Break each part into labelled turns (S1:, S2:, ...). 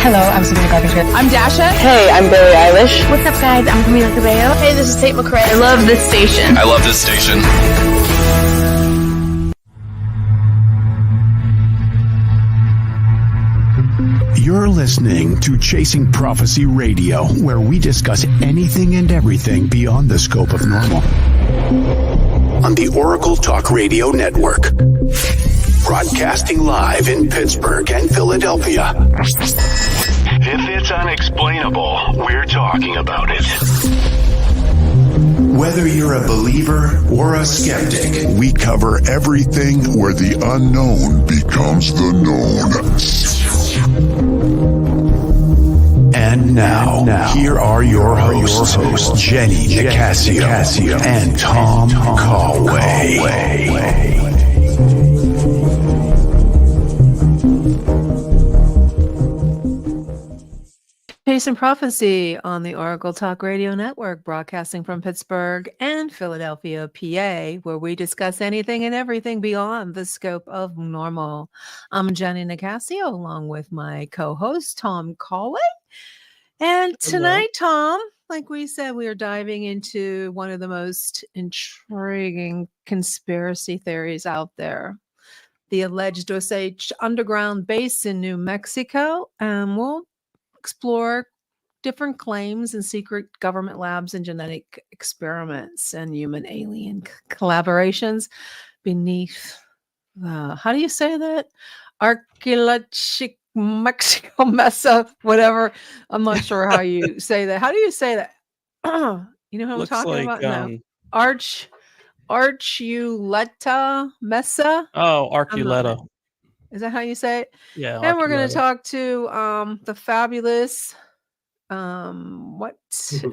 S1: Hello, I'm Sabrina Carpenter.
S2: I'm Dasha.
S3: Hey, I'm Billie Eilish.
S4: What's up, guys? I'm Camila Cabello.
S2: Hey, this is Tate McRae.
S4: I love this station.
S5: I love this station.
S6: You're listening to Chasing Prophecy Radio, where we discuss anything and everything beyond the scope of normal. On the Oracle Talk Radio Network. Broadcasting live in Pittsburgh and Philadelphia.
S7: If it's unexplainable, we're talking about it.
S6: Whether you're a believer or a skeptic,
S8: we cover everything where the unknown becomes the known.
S6: And now, here are your hosts, Jenny Nicasio and Tom Callway.
S9: Chasing Prophecy on the Oracle Talk Radio Network, broadcasting from Pittsburgh and Philadelphia, PA, where we discuss anything and everything beyond the scope of normal. I'm Jenny Nicasio, along with my co-host, Tom Callway. And tonight, Tom, like we said, we are diving into one of the most intriguing conspiracy theories out there. The alleged Osage underground base in New Mexico. And we'll explore different claims and secret government labs and genetic experiments and human alien collaborations beneath how do you say that? Archaeological Mexico Mesa, whatever. I'm not sure how you say that. How do you say that? You know what I'm talking about? No. Archuleta Mesa.
S10: Oh, Archuleta.
S9: Is that how you say it?
S10: Yeah.
S9: And we're going to talk to the fabulous, what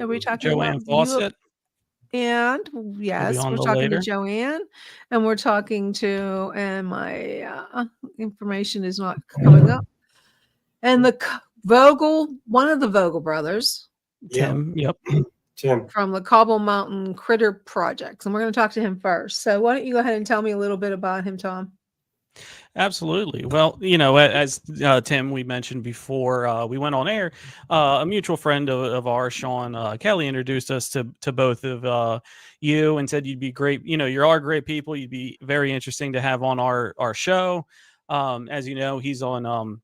S9: are we talking
S10: Joanne
S9: about?
S10: Fawcett.
S9: And yes, we're talking to Joanne, and we're talking to, and my information is not coming up. And the Vogel, one of the Vogel brothers.
S10: Tim. Yep.
S11: Tim.
S9: From the Cobble Mountain Critter Project. And we're going to talk to him first. So why don't you go ahead and tell me a little bit about him, Tom?
S10: Absolutely. Well, as Tim, we mentioned before we went on air, a mutual friend of ours, Sean Kelly, introduced us to both of you and said you'd be great. You are great people. You'd be very interesting to have on our show. As you know, he's on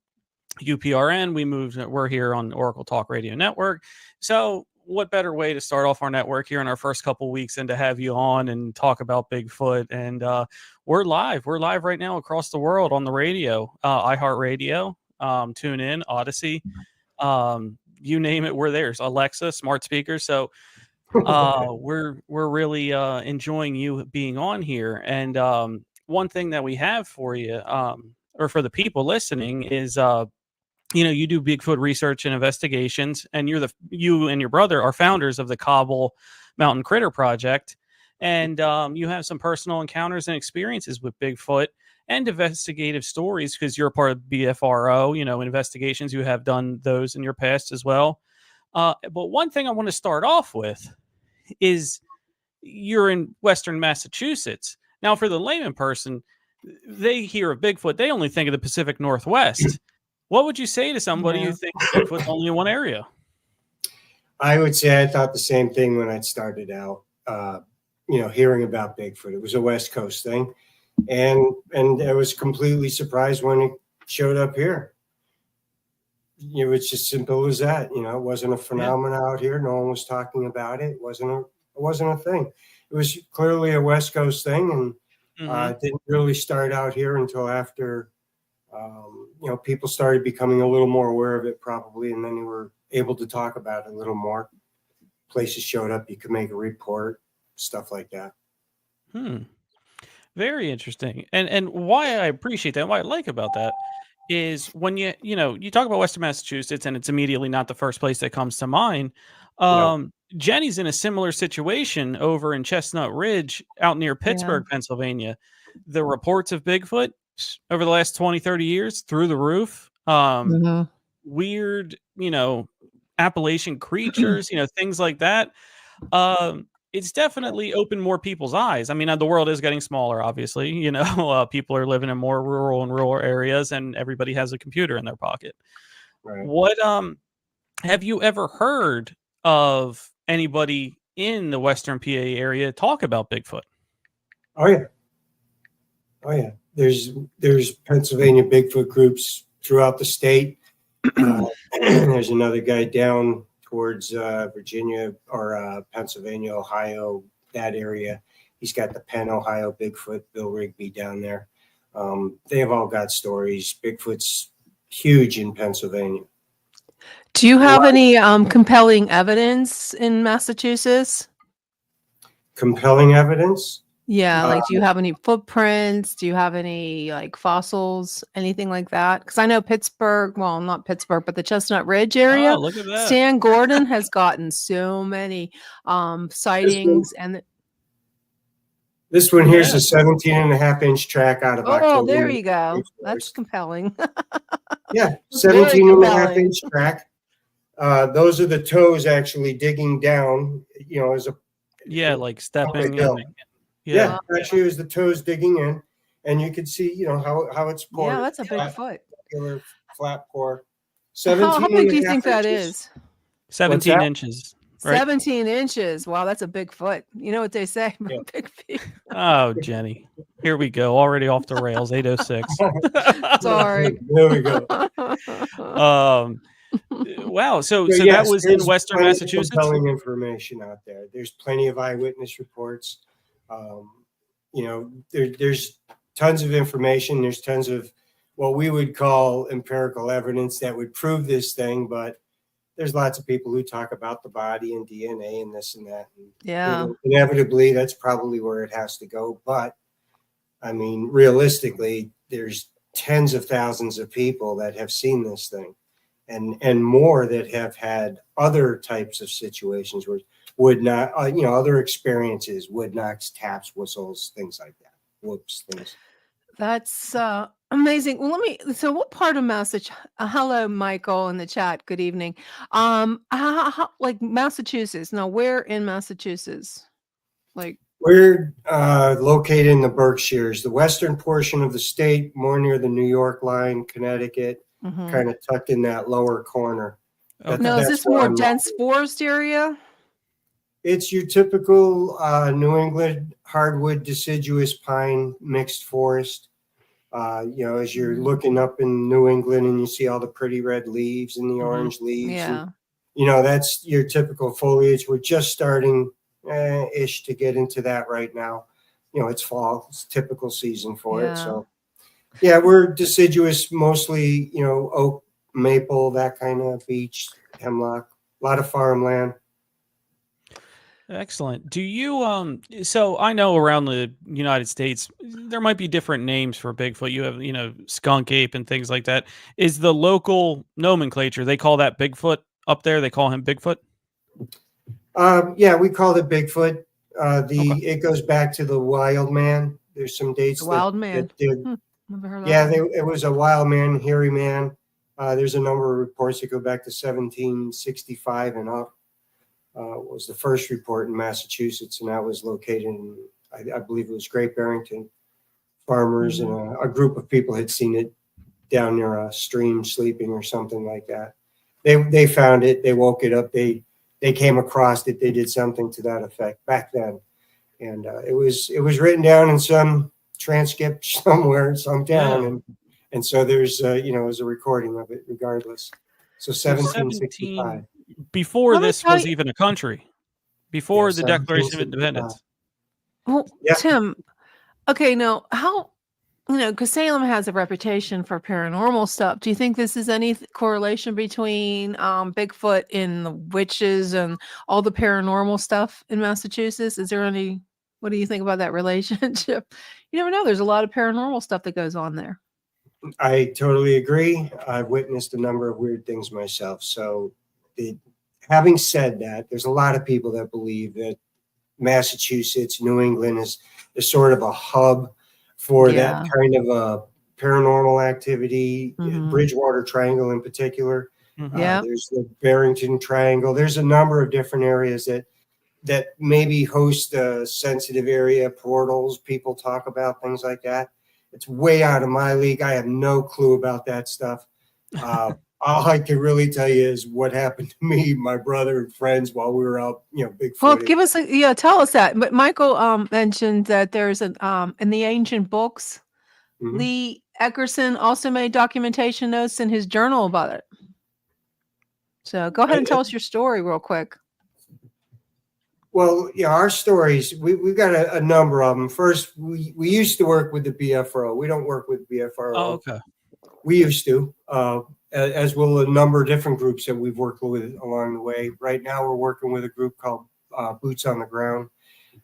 S10: UPRN. We're here on Oracle Talk Radio Network. So what better way to start off our network here in our first couple weeks than to have you on and talk about Bigfoot? And we're live right now across the world on the radio, iHeartRadio, TuneIn, Odyssey, you name it, we're there. Alexa, smart speakers. So we're really enjoying you being on here. And one thing that we have for you, or for the people listening, is you do Bigfoot research and investigations, and you and your brother are founders of the Cobble Mountain Critter Project. And you have some personal encounters and experiences with Bigfoot and investigative stories because you're a part of BFRO, investigations. You have done those in your past as well. But one thing I want to start off with is you're in Western Massachusetts. Now, for the layman person, they hear of Bigfoot, they only think of the Pacific Northwest. What would you say to somebody who thinks Bigfoot's only in one area?
S11: I would say I thought the same thing when I started out, hearing about Bigfoot. It was a West Coast thing. And I was completely surprised when it showed up here. It was just simple as that. It wasn't a phenomenon out here. No one was talking about it. It wasn't a thing. It was clearly a West Coast thing. And it didn't really start out here until after people started becoming a little more aware of it probably, and then you were able to talk about it a little more. Places showed up, you could make a report, stuff like that.
S10: Very interesting. And why I appreciate that, what I like about that is when you talk about Western Massachusetts and it's immediately not the first place that comes to mind. Jenny's in a similar situation over in Chestnut Ridge out near Pittsburgh, Pennsylvania. The reports of Bigfoot over the last 20, 30 years through the roof. Weird, Appalachian creatures, things like that. It's definitely opened more people's eyes. I mean, the world is getting smaller, obviously. People are living in more rural areas, and everybody has a computer in their pocket.
S11: Right.
S10: What have you ever heard of anybody in the Western PA area talk about Bigfoot?
S11: Oh yeah. Oh yeah. There's Pennsylvania Bigfoot groups throughout the state. There's another guy down towards Virginia or Pennsylvania, Ohio, that area. He's got the Penn, Ohio Bigfoot, Bill Rigby down there. They have all got stories. Bigfoot's huge in Pennsylvania.
S9: Do you have any compelling evidence in Massachusetts?
S11: Compelling evidence?
S9: Yeah, like do you have any footprints? Do you have any like fossils, anything like that? Because I know Pittsburgh, well, not Pittsburgh, but the Chestnut Ridge area.
S10: Oh, look at that.
S9: Stan Gordon has gotten so many sightings and
S11: This one here's
S10: Yeah.
S11: a 17 and a half inch track out of October.
S9: oh, there you go. That's compelling.
S11: Yeah,
S9: Very
S11: 17 and a half
S9: compelling.
S11: inch track. Those are the toes actually digging down, you know, as a
S10: Yeah, like stepping.
S11: hill.
S10: Yeah.
S11: Actually it was the toes digging in, and you could see, you know, how it's poured.
S9: Yeah, that's a big foot.
S11: Regular flat pour.
S9: How big do you think that
S11: inches.
S9: is?
S10: 17
S11: that?
S10: inches. Right?
S9: 17 inches. Wow, that's a big foot. You know what they say about
S11: Yeah.
S9: big feet.
S10: Oh, Jenny. Here we go. Already off the rails. 806.
S9: Sorry.
S11: There we go.
S10: Wow. So
S11: So
S10: that
S11: yes,
S10: was in
S11: there's
S10: Western
S11: plenty of
S10: Massachusetts?
S11: Compelling information out there. There's plenty of eyewitness reports. You know, there's tons of information. There's tons of what we would call empirical evidence that would prove this thing, but there's lots of people who talk about the body and DNA and this and that. And
S9: Yeah.
S11: inevitably, that's probably where it has to go. But I mean, realistically, there's tens of thousands of people that have seen this thing, and more that have had other types of situations where would not, you know, other experiences, wood knocks, taps, whistles, things like that. Whoops, things.
S9: That's amazing. Well, so what part of Massachusetts? Hello, Michael in the chat. Good evening. Like Massachusetts. Now, where in Massachusetts? Like,
S11: We're located in the Berkshires, the western portion of the state, more near the New York line, Connecticut, kind of tucked in that lower corner.
S10: Okay.
S9: no, is
S11: That's
S9: this
S11: where
S9: more
S11: I'm
S9: dense
S11: located.
S9: forest area?
S11: It's your typical New England hardwood deciduous pine mixed forest. You know, as you're looking up in New England and you see all the pretty red leaves and the orange leaves.
S9: Yeah.
S11: And, you know, that's your typical foliage. We're just starting ish to get into that right now. You know, it's fall, it's typical season for it. So, yeah, we're deciduous, mostly, you know, oak, maple, that kind of beech, hemlock, a lot of farmland.
S10: Excellent. Do you so I know around the United States there might be different names for Bigfoot. You have, you know, skunk ape and things like that. Is the local nomenclature, they call that Bigfoot up there? They call him Bigfoot?
S11: Yeah, we called it Bigfoot.
S10: Okay.
S11: It goes back to the wild man. There's some dates.
S9: The wild man. Never heard of
S11: Yeah,
S9: that.
S11: it was a wild man, hairy man. There's a number of reports that go back to 1765 and up. Was the first report in Massachusetts, and that was located in, I believe it was Great Barrington. Farmers and a group of people had seen it down near a stream sleeping or something like that. They found it. They woke it up. They came across it. They did something to that effect back then, and it was written down in some transcript somewhere, some town, and so there's you know, there's a recording of it regardless. So 1765.
S10: Before
S9: Let me
S10: this
S9: tell
S10: was
S9: you-
S10: even a country. Before
S11: Yeah,
S10: the Declaration of
S11: 1765.
S10: Independence.
S9: Well,
S11: Yeah.
S9: Tim, okay, now how, you know, because Salem has a reputation for paranormal stuff. Do you think this is any correlation between Bigfoot and the witches and all the paranormal stuff in Massachusetts? Is there any, what do you think about that relationship? You never know. There's a lot of paranormal stuff that goes on there.
S11: I totally agree. I've witnessed a number of weird things myself. So, having said that, there's a lot of people that believe that Massachusetts, New England is sort of a hub for that kind of a paranormal activity. Bridgewater Triangle in particular. There's the Barrington Triangle. There's a number of different areas that maybe host a sensitive area, portals. People talk about things like that. It's way out of my league. I have no clue about that stuff. all I can really tell you is what happened to me, my brother, and friends while we were out, Bigfoot.
S9: Well, give us tell us that. But Michael mentioned that there's an in the ancient books,
S11: Mhm.
S9: Lee Eckerson also made documentation notes in his journal about it. So go ahead and tell us your story real quick.
S11: Well, yeah, our stories, we've got a number of them. First, we used to work with the BFRO. We don't work with BFRO.
S10: Oh, okay.
S11: We used to, as will a number of different groups that we've worked with along the way. Right now, we're working with a group called Boots on the Ground,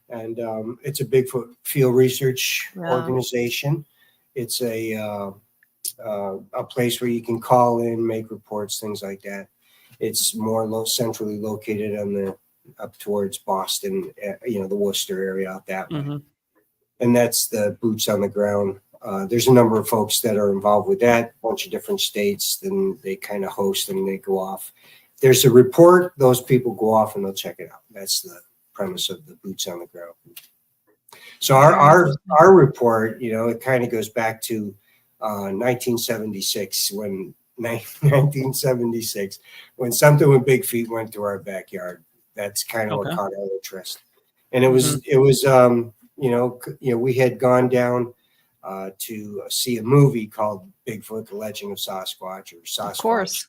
S11: and it's a Bigfoot field research organization. It's a place where you can call in, make reports, things like that. It's more centrally located up towards Boston, the Worcester area out that way. And that's the Boots on the Ground. There's a number of folks that are involved with that, a bunch of different states. Then they kind of host and they go off. There's a report, those people go off and they'll check it out. That's the premise of the Boots on the Ground. So our report, it kind of goes back to 1976 when 1976 when something with big feet went to our backyard. That's kind of what caught our interest. And it was we had gone down to see a movie called Bigfoot: The Legend of Sasquatch, or Sasquatch. Of course.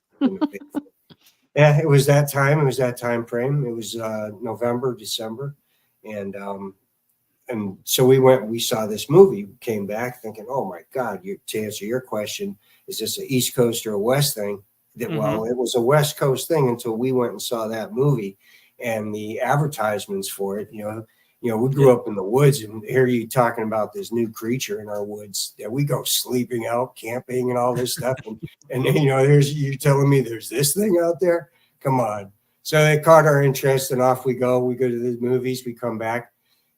S11: Yeah, it was that time. It was that time frame. It was November, December, and so we saw this movie, came back thinking, oh my God, to answer your question, is this an East Coast or a West thing? Well, it was a West Coast thing until we went and saw that movie, and the advertisements for it. We grew up in the woods, and hear you talking about this new creature in our woods. Yeah, we go sleeping out, camping, and all this stuff, and you're telling me there's this thing out there. Come on! So it caught our interest, and off we go. We go to the movies, we come back,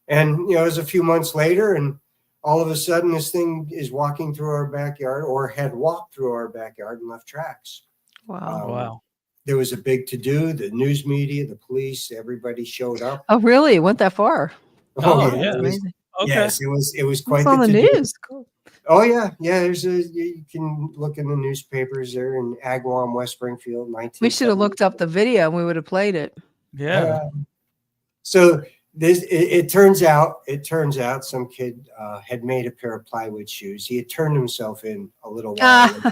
S11: and it was a few months later, and all of a sudden this thing is walking through our backyard, or had walked through our backyard and left tracks.
S9: Wow!
S10: Wow!
S11: There was a big to-do. The news media, the police, everybody showed up.
S9: Oh, really? It went that far?
S11: Oh,
S10: yeah.
S11: It was,
S10: Okay.
S11: Yes, it was quite
S9: it's on the news. Cool.
S11: Oh yeah. You can look in the newspapers there in Agawam, West Springfield, 19.
S9: We should have looked up the video and we would have played it.
S10: Yeah.
S11: So it turns out some kid had made a pair of plywood shoes. He had turned himself in a little while ago.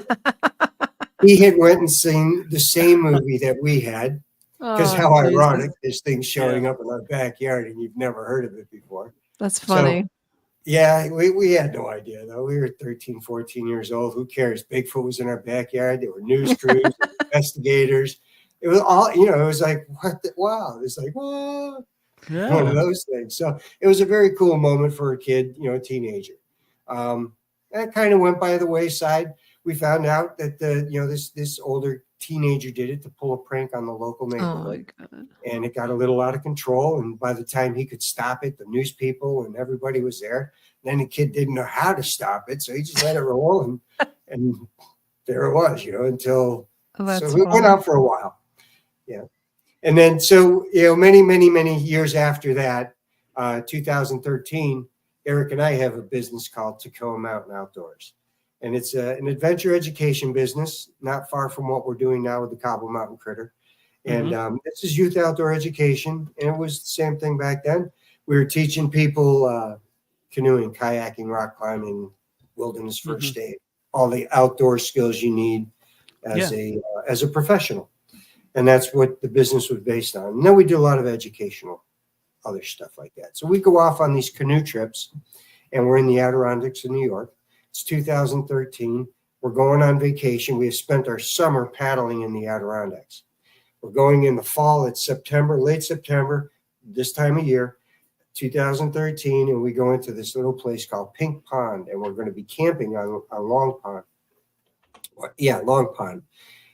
S11: He had went and seen the same movie that we had. Because how ironic, this thing's showing up in our backyard and you've never heard of it before.
S9: That's funny.
S11: So, yeah, we had no idea, though. We were 13, 14 years old. Who cares? Bigfoot was in our backyard. There were news crews, investigators. It was all, it was like, wow. It was like, what? Yeah. One of those things. So it was a very cool moment for a kid, a teenager. That kind of went by the wayside. We found out that this older teenager did it to pull a prank on the local neighborhood. Oh my God. And it got a little out of control. And by the time he could stop it, the news people and everybody was there. Then the kid didn't know how to stop it. So he just let it roll. And there it was, until so we went out for a while. Yeah. And then, so, many, many, many years after that, 2013, Eric and I have a business called Tacoma Mountain Outdoors. And it's an adventure education business, not far from what we're doing now with the Cobble Mountain Critter. And this is youth outdoor education. And it was the same thing back then. We were teaching people canoeing, kayaking, rock climbing, wilderness first aid, all the outdoor skills you need as a professional. And that's what the business was based on. And then we do a lot of educational other stuff like that. So we go off on these canoe trips, and we're in the Adirondacks of New York. It's 2013. We're going on vacation. We have spent our summer paddling in the Adirondacks. We're going in the fall. It's September, late September, this time of year, 2013, and we go into this little place called Pink Pond, and we're going to be camping on Long Pond. Long Pond.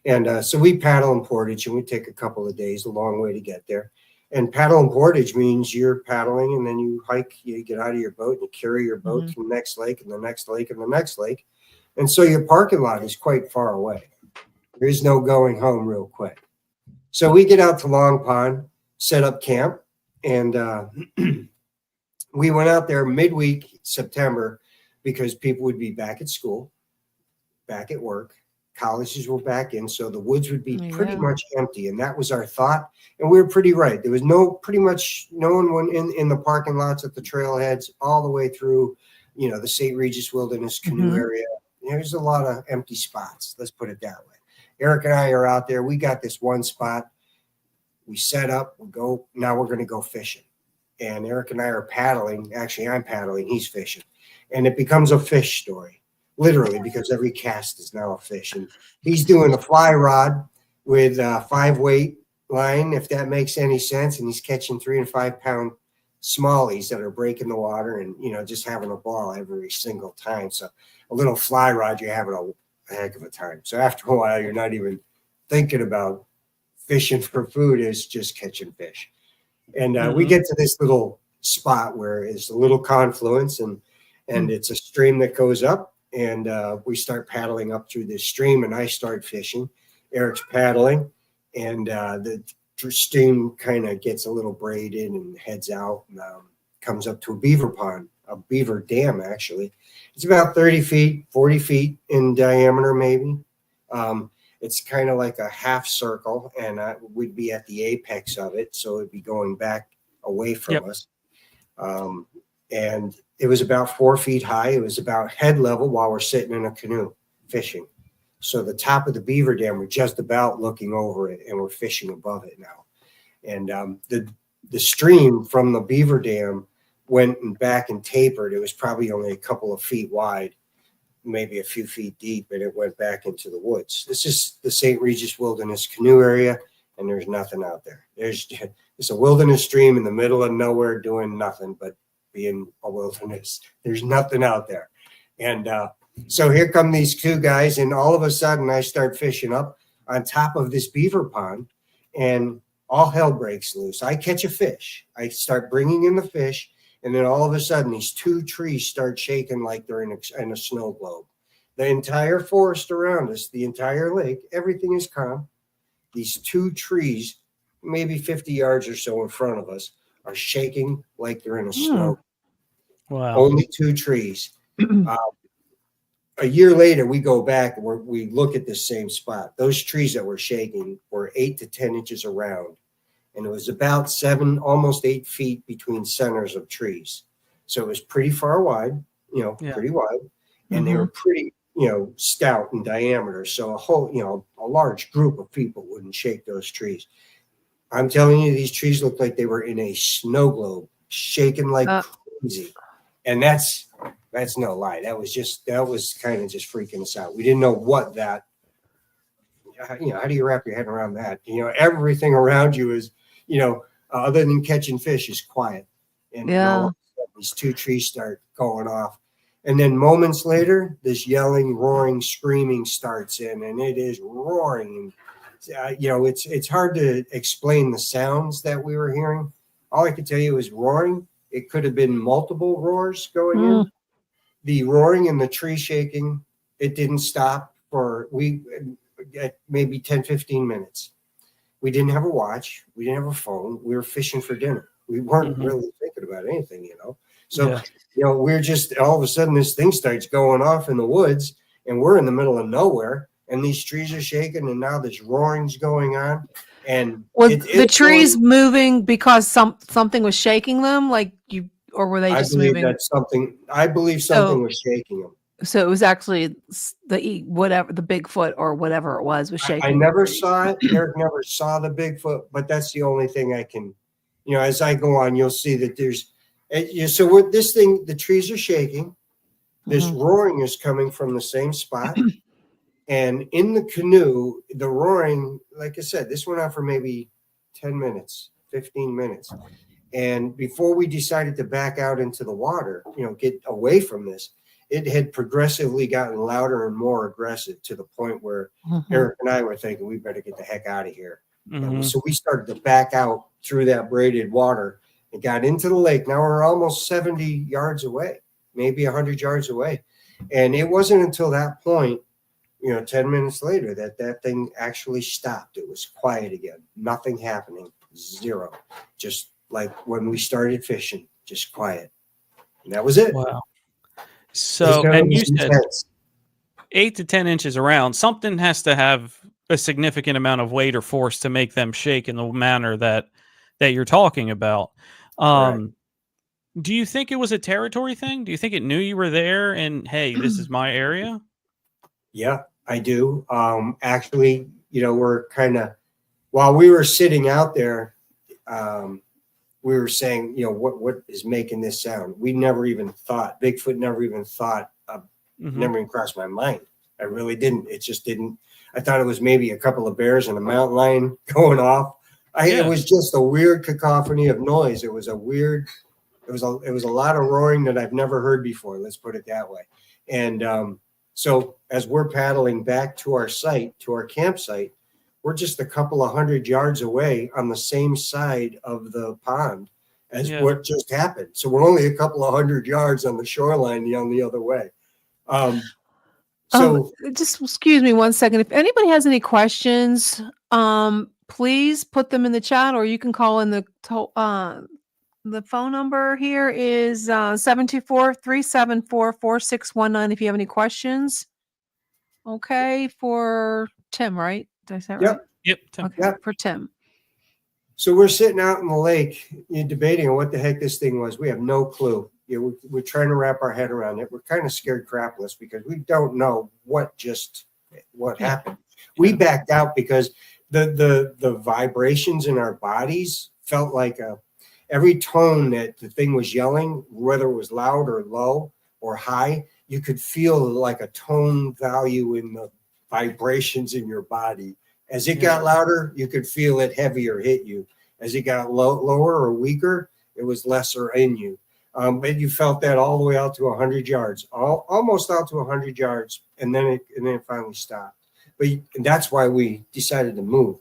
S11: And so we paddle and portage, and we take a couple of days, a long way to get there. And paddle and portage means you're paddling, and then you hike, you get out of your boat, and you carry your boat to the next lake, and the next lake, and the next lake. And so your parking lot is quite far away. There is no going home real quick. So we get out to Long Pond, set up camp, and we went out there midweek September because people would be back at school, back at work, colleges were back in, so the woods would be pretty
S9: Yeah.
S11: much empty. And that was our thought. And we were pretty right. There was pretty much no one in the parking lots at the trailheads all the way through, the St. Regis Wilderness Canoe
S9: Mhm.
S11: area. There's a lot of empty spots. Let's put it that way. Eric and I are out there. We got this one spot. We set up, now we're going to go fishing. And Eric and I are paddling. Actually, I'm paddling. He's fishing. And it becomes a fish story, literally, because every cast is now a fish. And he's doing a fly rod with a 5-weight line, if that makes any sense. And he's catching 3 and 5 pound smallies that are breaking the water and, just having a ball every single time. So a little fly rod, you're having a heck of a time. So after a while, you're not even thinking about fishing for food, is just catching fish. And we get to this little spot where it's a little confluence and it's a stream that goes up, and we start paddling up through this stream, and I start fishing. Eric's paddling, and the stream kind of gets a little braided and heads out and comes up to a beaver pond, a beaver dam, actually. It's about 30 feet, 40 feet in diameter, maybe. It's kind of like a half circle, and we'd be at the apex of it, so it'd be going back away from us. And it was about 4 feet high. It was about head level while we're sitting in a canoe fishing. So the top of the beaver dam, we're just about looking over it, and we're fishing above it now. And the stream from the beaver dam went back and tapered. It was probably only a couple of feet wide, maybe a few feet deep, and it went back into the woods. This is the St. Regis Wilderness Canoe area, and there's nothing out there. It's a wilderness stream in the middle of nowhere doing nothing but being a wilderness. There's nothing out there. And so here come these two guys, and all of a sudden I start fishing up on top of this beaver pond, and all hell breaks loose. I catch a fish. I start bringing in the fish, and then all of a sudden, these two trees start shaking like they're in a snow globe. The entire forest around us, the entire lake, everything is calm. These two trees, maybe 50 yards or so in front of us, are shaking like they're in a snow.
S10: Wow.
S11: Only two trees. A year later, we go back and we look at the same spot. Those trees that were shaking were 8 to 10 inches around. And it was about 7, almost 8 feet between centers of trees. So it was pretty far wide, pretty wide. And they were pretty, stout in diameter. So a large group of people wouldn't shake those trees. I'm telling you, these trees looked like they were in a snow globe, shaking like crazy. And that's no lie. That was kind of just freaking us out. We didn't know what that, how do you wrap your head around that? Everything around you is, other than catching fish, is quiet. And all of a sudden, these two trees start going off. And then moments later, this yelling, roaring, screaming starts in, and it is roaring. It's hard to explain the sounds that we were hearing. All I could tell you was roaring. It could have been multiple roars going in. The roaring and the tree shaking, it didn't stop for maybe 10, 15 minutes. We didn't have a watch. We didn't have a phone. We were fishing for dinner. We weren't really thinking about anything, So, we're just, all of a sudden this thing starts going off in the woods, and we're in the middle of nowhere, and these trees are shaking, and now this roaring's going on. And
S9: was the trees moving because something was shaking them, or were they just moving?
S11: I believe something was shaking them.
S9: So it was actually the Bigfoot or whatever it was shaking.
S11: I never saw it. Eric never saw the Bigfoot, but that's the only thing I can, as I go on, you'll see that there's, so with this thing, the trees are shaking. This roaring is coming from the same spot. And in the canoe, the roaring, like I said, this went on for maybe 10 minutes, 15 minutes. And before we decided to back out into the water, get away from this, it had progressively gotten louder and more aggressive to the point where Eric and I were thinking, we better get the heck out of here. So we started to back out through that braided water and got into the lake. Now we're almost 70 yards away, maybe 100 yards away. And it wasn't until that point, 10 minutes later, that thing actually stopped. It was quiet again. Nothing happening. Zero. Just like when we started fishing, just quiet. And that was it.
S10: Wow. So, and you said 8 to 10 inches around, something has to have a significant amount of weight or force to make them shake in the manner that you're talking about. Do you think it was a territory thing? Do you think it knew you were there and, hey, this is my area?
S11: Yeah, I do. Actually, we're kind of, while we were sitting out there, we were saying, what is making this sound? We never even thought, Bigfoot never even thought, never even crossed my mind. I really didn't. It just didn't. I thought it was maybe a couple of bears and a mountain lion going off. It was just a weird cacophony of noise. It was a weird, it was a lot of roaring that I've never heard before. Let's put it that way. And so as we're paddling back to our site, to our campsite, we're just a couple of 100 yards away on the same side of the pond as what just happened. So we're only a couple of 100 yards on the shoreline on the other way. So
S9: just excuse me 1 second. If anybody has any questions, please put them in the chat, or you can call in the phone number here is 724-374-4619 if you have any questions. Okay, for Tim, right? Did I say it right?
S10: Yep. Tim.
S9: Okay, for Tim.
S11: So we're sitting out in the lake, debating on what the heck this thing was. We have no clue. We're trying to wrap our head around it. We're kind of scared crapless because we don't know what happened. We backed out because the vibrations in our bodies felt like every tone that the thing was yelling, whether it was loud or low or high, you could feel like a tone value in the vibrations in your body. As it got louder, you could feel it heavier hit you. As it got lower or weaker, it was lesser in you. But you felt that all the way out to 100 yards, almost out to 100 yards, and then it finally stopped. But that's why we decided to move.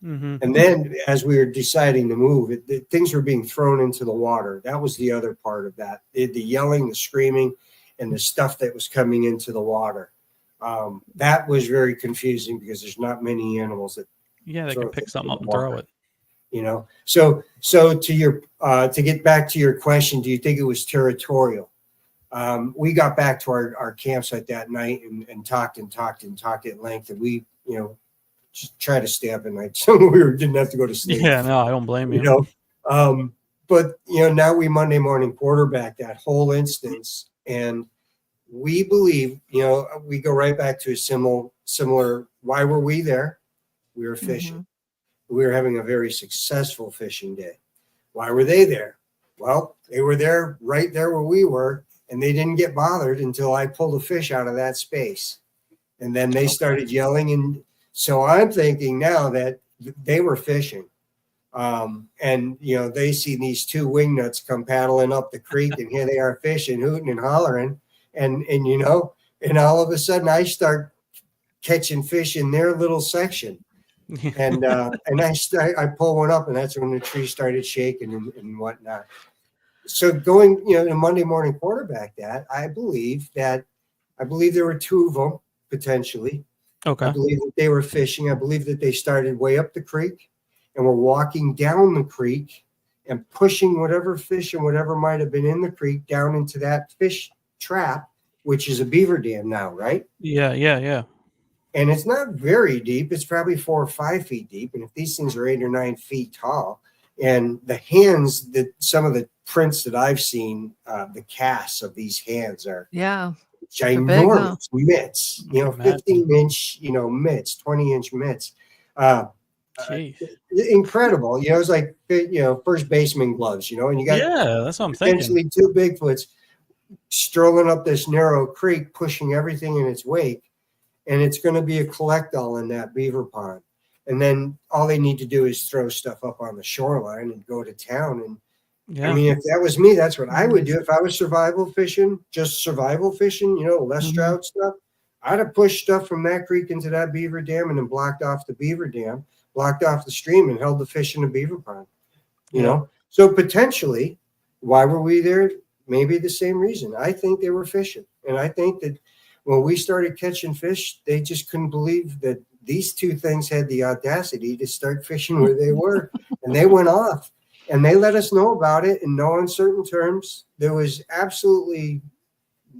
S11: Mm-hmm. And then as we were deciding to move, things were being thrown into the water. That was the other part of that. The yelling, the screaming, and the stuff that was coming into the water. That was very confusing because there's not many animals that
S10: they can pick something up and throw it.
S11: So to your to get back to your question, do you think it was territorial? We got back to our campsite that night and talked at length, and we just try to stay up at night so we didn't have to go to sleep.
S10: Yeah, no, I don't blame you.
S11: But now we Monday morning quarterback that whole instance, and we believe, we go right back to a similar. Why were we there? We were fishing. Mm-hmm. We were having a very successful fishing day. Why were they there? Well, they were there right there where we were, and they didn't get bothered until I pulled a fish out of that space. And then they started yelling. And so I'm thinking now that they were fishing. And they see these two wingnuts come paddling up the creek, and here they are fishing, hooting and hollering. And all of a sudden I start catching fish in their little section. And I pull one up, and that's when the tree started shaking and whatnot. So going, to Monday morning quarterback that, I believe there were two of them potentially. Okay. I believe that they were fishing. I believe that they started way up the creek and were walking down the creek and pushing whatever fish and whatever might have been in the creek down into that fish trap, which is a beaver dam now, right?
S10: Yeah.
S11: And it's not very deep. It's probably 4 or 5 feet deep. And if these things are 8 or 9 feet tall, and the hands, that some of the prints that I've seen, the casts of these hands are ginormous mitts, 15-inch, mitts, 20-inch mitts. Incredible. It's like, first baseman gloves, and you got
S10: that's what I'm thinking.
S11: Potentially 2 Bigfoots strolling up this narrow creek, pushing everything in its wake. And it's going to be a collect-all in that beaver pond. And then all they need to do is throw stuff up on the shoreline and go to town. And I mean, if that was me, that's what I would do. If I was survival fishing, less trout stuff, I'd have pushed stuff from that creek into that beaver dam and then blocked off the beaver dam, blocked off the stream, and held the fish in the beaver pond. So potentially, why were we there? Maybe the same reason. I think they were fishing. And I think that when we started catching fish, they just couldn't believe that these two things had the audacity to start fishing where they were. And they went off. And they let us know about it in no uncertain terms. There was absolutely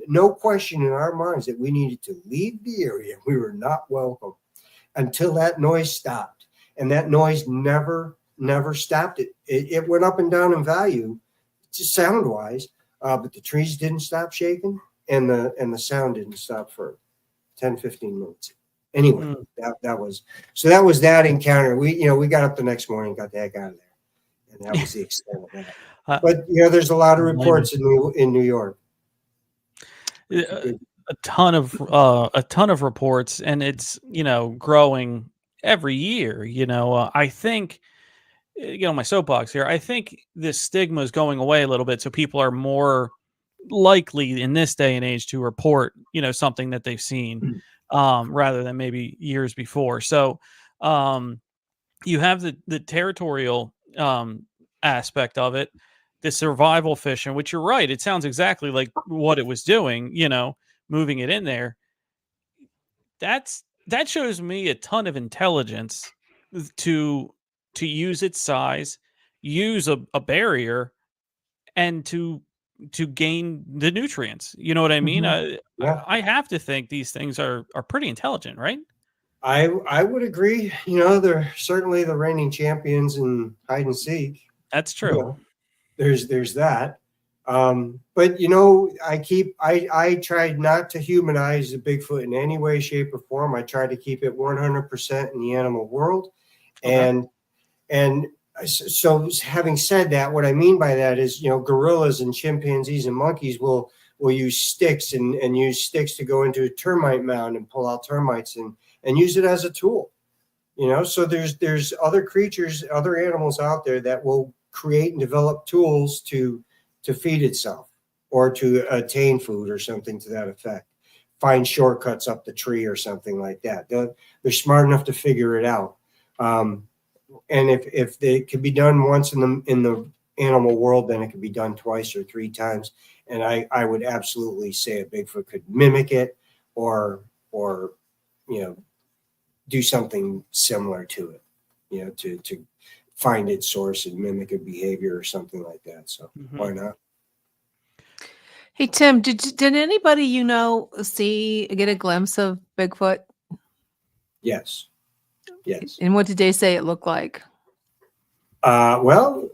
S11: no question in our minds that we needed to leave the area. We were not welcome until that noise stopped. And that noise never stopped. It went up and down in value, just sound-wise, but the trees didn't stop shaking, and the sound didn't stop for 10, 15 minutes. Anyway, that was that encounter. We got up the next morning, got the heck out of there, and that was the extent of that. But there's a lot of reports in New York.
S10: A ton of reports, and it's growing every year. I think my soapbox here. I think this stigma is going away a little bit, so people are more likely in this day and age to report something that they've seen, rather than maybe years before. So you have the territorial aspect of it, the survival fishing, which you're right, it sounds exactly like what it was doing, moving it in there. That shows me a ton of intelligence to use its size, use a barrier, and to gain the nutrients. You know what I mean?
S11: Yeah.
S10: I have to think these things are pretty intelligent, right?
S11: I would agree. They're certainly the reigning champions in hide and seek.
S10: That's true.
S11: There's that. But I tried not to humanize the Bigfoot in any way, shape, or form. I tried to keep it 100% in the animal world. Okay. And so having said that, what I mean by that is, gorillas and chimpanzees and monkeys will use sticks and use sticks to go into a termite mound and pull out termites and use it as a tool. So there's other creatures, other animals out there that will create and develop tools to feed itself or to attain food or something to that effect. Find shortcuts up the tree or something like that. They're smart enough to figure it out. And if they can be done once in the animal world, then it can be done twice or three times. And I would absolutely say a Bigfoot could mimic it or do something similar to it, to find its source and mimic a behavior or something like that. So why not?
S9: Hey, Tim, did anybody get a glimpse of Bigfoot?
S11: Yes.
S9: And what did they say it looked like?
S11: Well,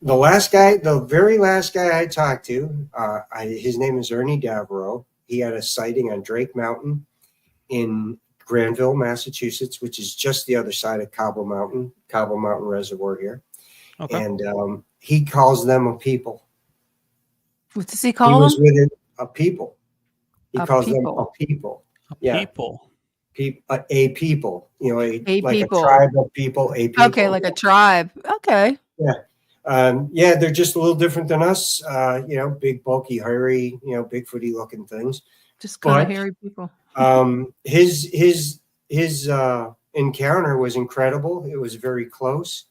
S11: the very last guy I talked to, his name is Ernie Davro. He had a sighting on Drake Mountain in Granville, Massachusetts, which is just the other side of Cobble Mountain Reservoir here. Okay. And he calls them a people.
S9: What does he call them?
S11: He was with it, a people. He calls them a people.
S10: People.
S11: A people. Like
S9: people.
S11: A tribe of people. A people.
S9: Okay, like a tribe. Okay.
S11: Yeah. They're just a little different than us. Big, bulky, hairy, Bigfooty looking things.
S9: Just kind of hairy people.
S11: His encounter was incredible. It was very close.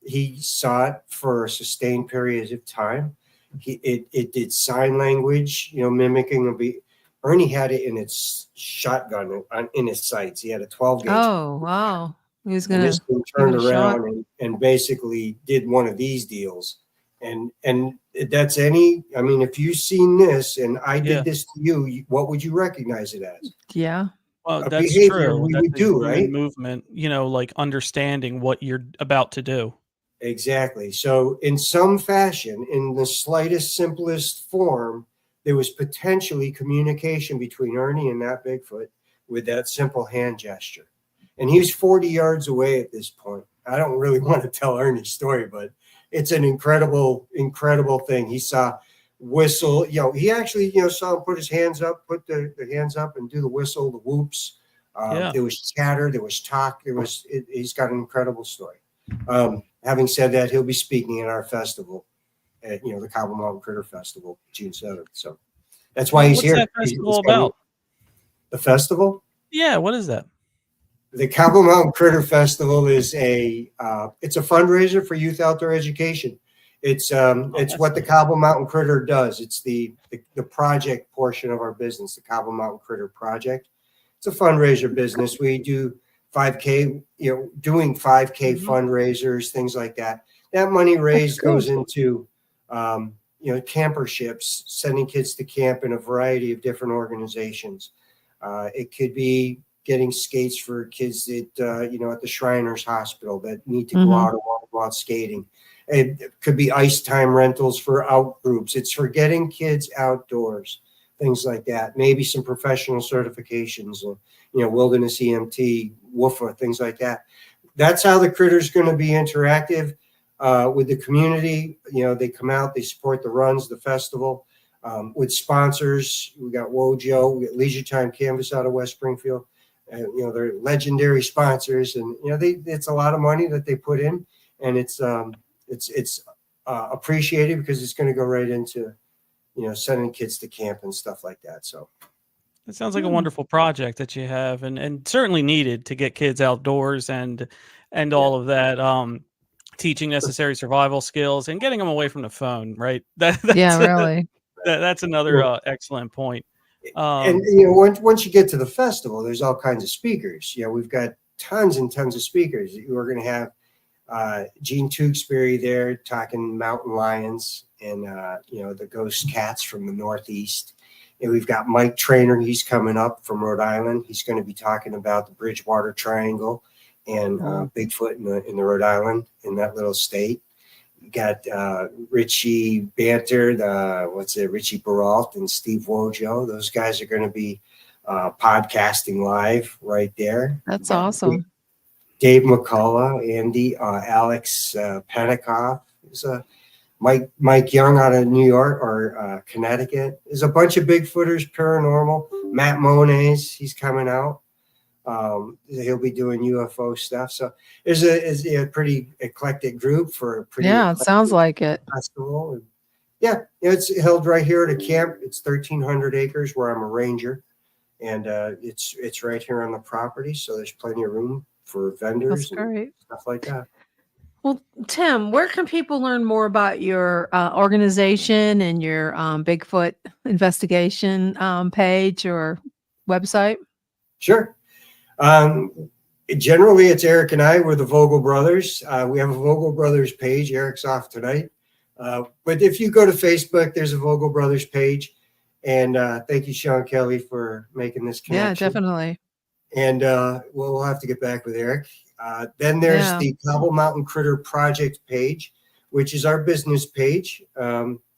S11: He saw it for a sustained period of time. It did sign language, mimicking a beat. Ernie had it in its shotgun in his sights. He had a 12 gauge.
S9: Oh, wow. He was going
S11: to turn around and basically did one of these deals. And that's if you've seen this and I did this to you, what would you recognize it as?
S9: Yeah.
S10: Well, that's true.
S11: We would do, right?
S10: Movement, like understanding what you're about to do.
S11: Exactly. So in some fashion, in the slightest, simplest form, there was potentially communication between Ernie and that Bigfoot with that simple hand gesture. And he was 40 yards away at this point. I don't really want to tell Ernie's story, but it's an incredible, incredible thing. He saw whistle, he actually, saw him put his hands up, put the hands up and do the whistle, the whoops. There was chatter, there was talk, he's got an incredible story. Having said that, he'll be speaking at our festival at, the Cobble Mountain Critter Festival, June 7th. So that's why he's here.
S10: What's that festival about?
S11: The festival?
S10: Yeah, what is that?
S11: The Cobble Mountain Critter Festival is it's a fundraiser for youth outdoor education. It's what the Cobble Mountain Critter does. It's the project portion of our business, the Cobble Mountain Critter Project. It's a fundraiser business. We do 5K, doing 5K fundraisers, things like that. That money raised goes into, camper ships, sending kids to camp in a variety of different organizations. It could be getting skates for kids at at the Shriners Hospital that need to go out and go out skating. It could be ice time rentals for out groups. It's for getting kids outdoors, things like that. Maybe some professional certifications, wilderness EMT, WUFA, things like that. That's how the Critter's going to be interactive with the community. They come out, they support the runs, the festival, with sponsors. We got Wojo, we got Leisure Time Canvas out of West Springfield. They're legendary sponsors, and it's a lot of money that they put in, and it's appreciated because it's going to go right into sending kids to camp and stuff like that. So
S10: it sounds like a wonderful project that you have, and certainly needed to get kids outdoors and all of that. Teaching necessary survival skills and getting them away from the phone, right?
S9: Really.
S10: That's another excellent point.
S11: And once you get to the festival, there's all kinds of speakers. We've got tons and tons of speakers. We're going to have Gene Tewksbury there talking mountain lions and the ghost cats from the Northeast. And we've got Mike Trainer. He's coming up from Rhode Island. He's going to be talking about the Bridgewater Triangle and Bigfoot in the Rhode Island, in that little state. We got Richie Banter, Richie Baralt and Steve Wojo. Those guys are going to be podcasting live right there.
S9: That's awesome.
S11: Dave McCullough, Andy, Alex Penikoff. There's Mike Young out of New York or Connecticut. There's a bunch of Bigfooters, paranormal. Matt Moniz, he's coming out. He'll be doing UFO stuff. So there's a pretty eclectic group for a pretty.
S9: Yeah, it sounds like it.
S11: Festival. And it's held right here at a camp. It's 1,300 acres where I'm a ranger, and it's right here on the property. So there's plenty of room for vendors and stuff like that.
S9: Well, Tim, where can people learn more about your organization and your Bigfoot investigation page or website?
S11: Sure. Generally, it's Eric and I. We're the Vogel brothers. We have a Vogel brothers page. Eric's off tonight. But if you go to Facebook, there's a Vogel brothers page. And thank you, Sean Kelly, for making this connection.
S9: Yeah, definitely.
S11: And we'll have to get back with Eric. Then there's the Cobble Mountain Critter Project page, which is our business page.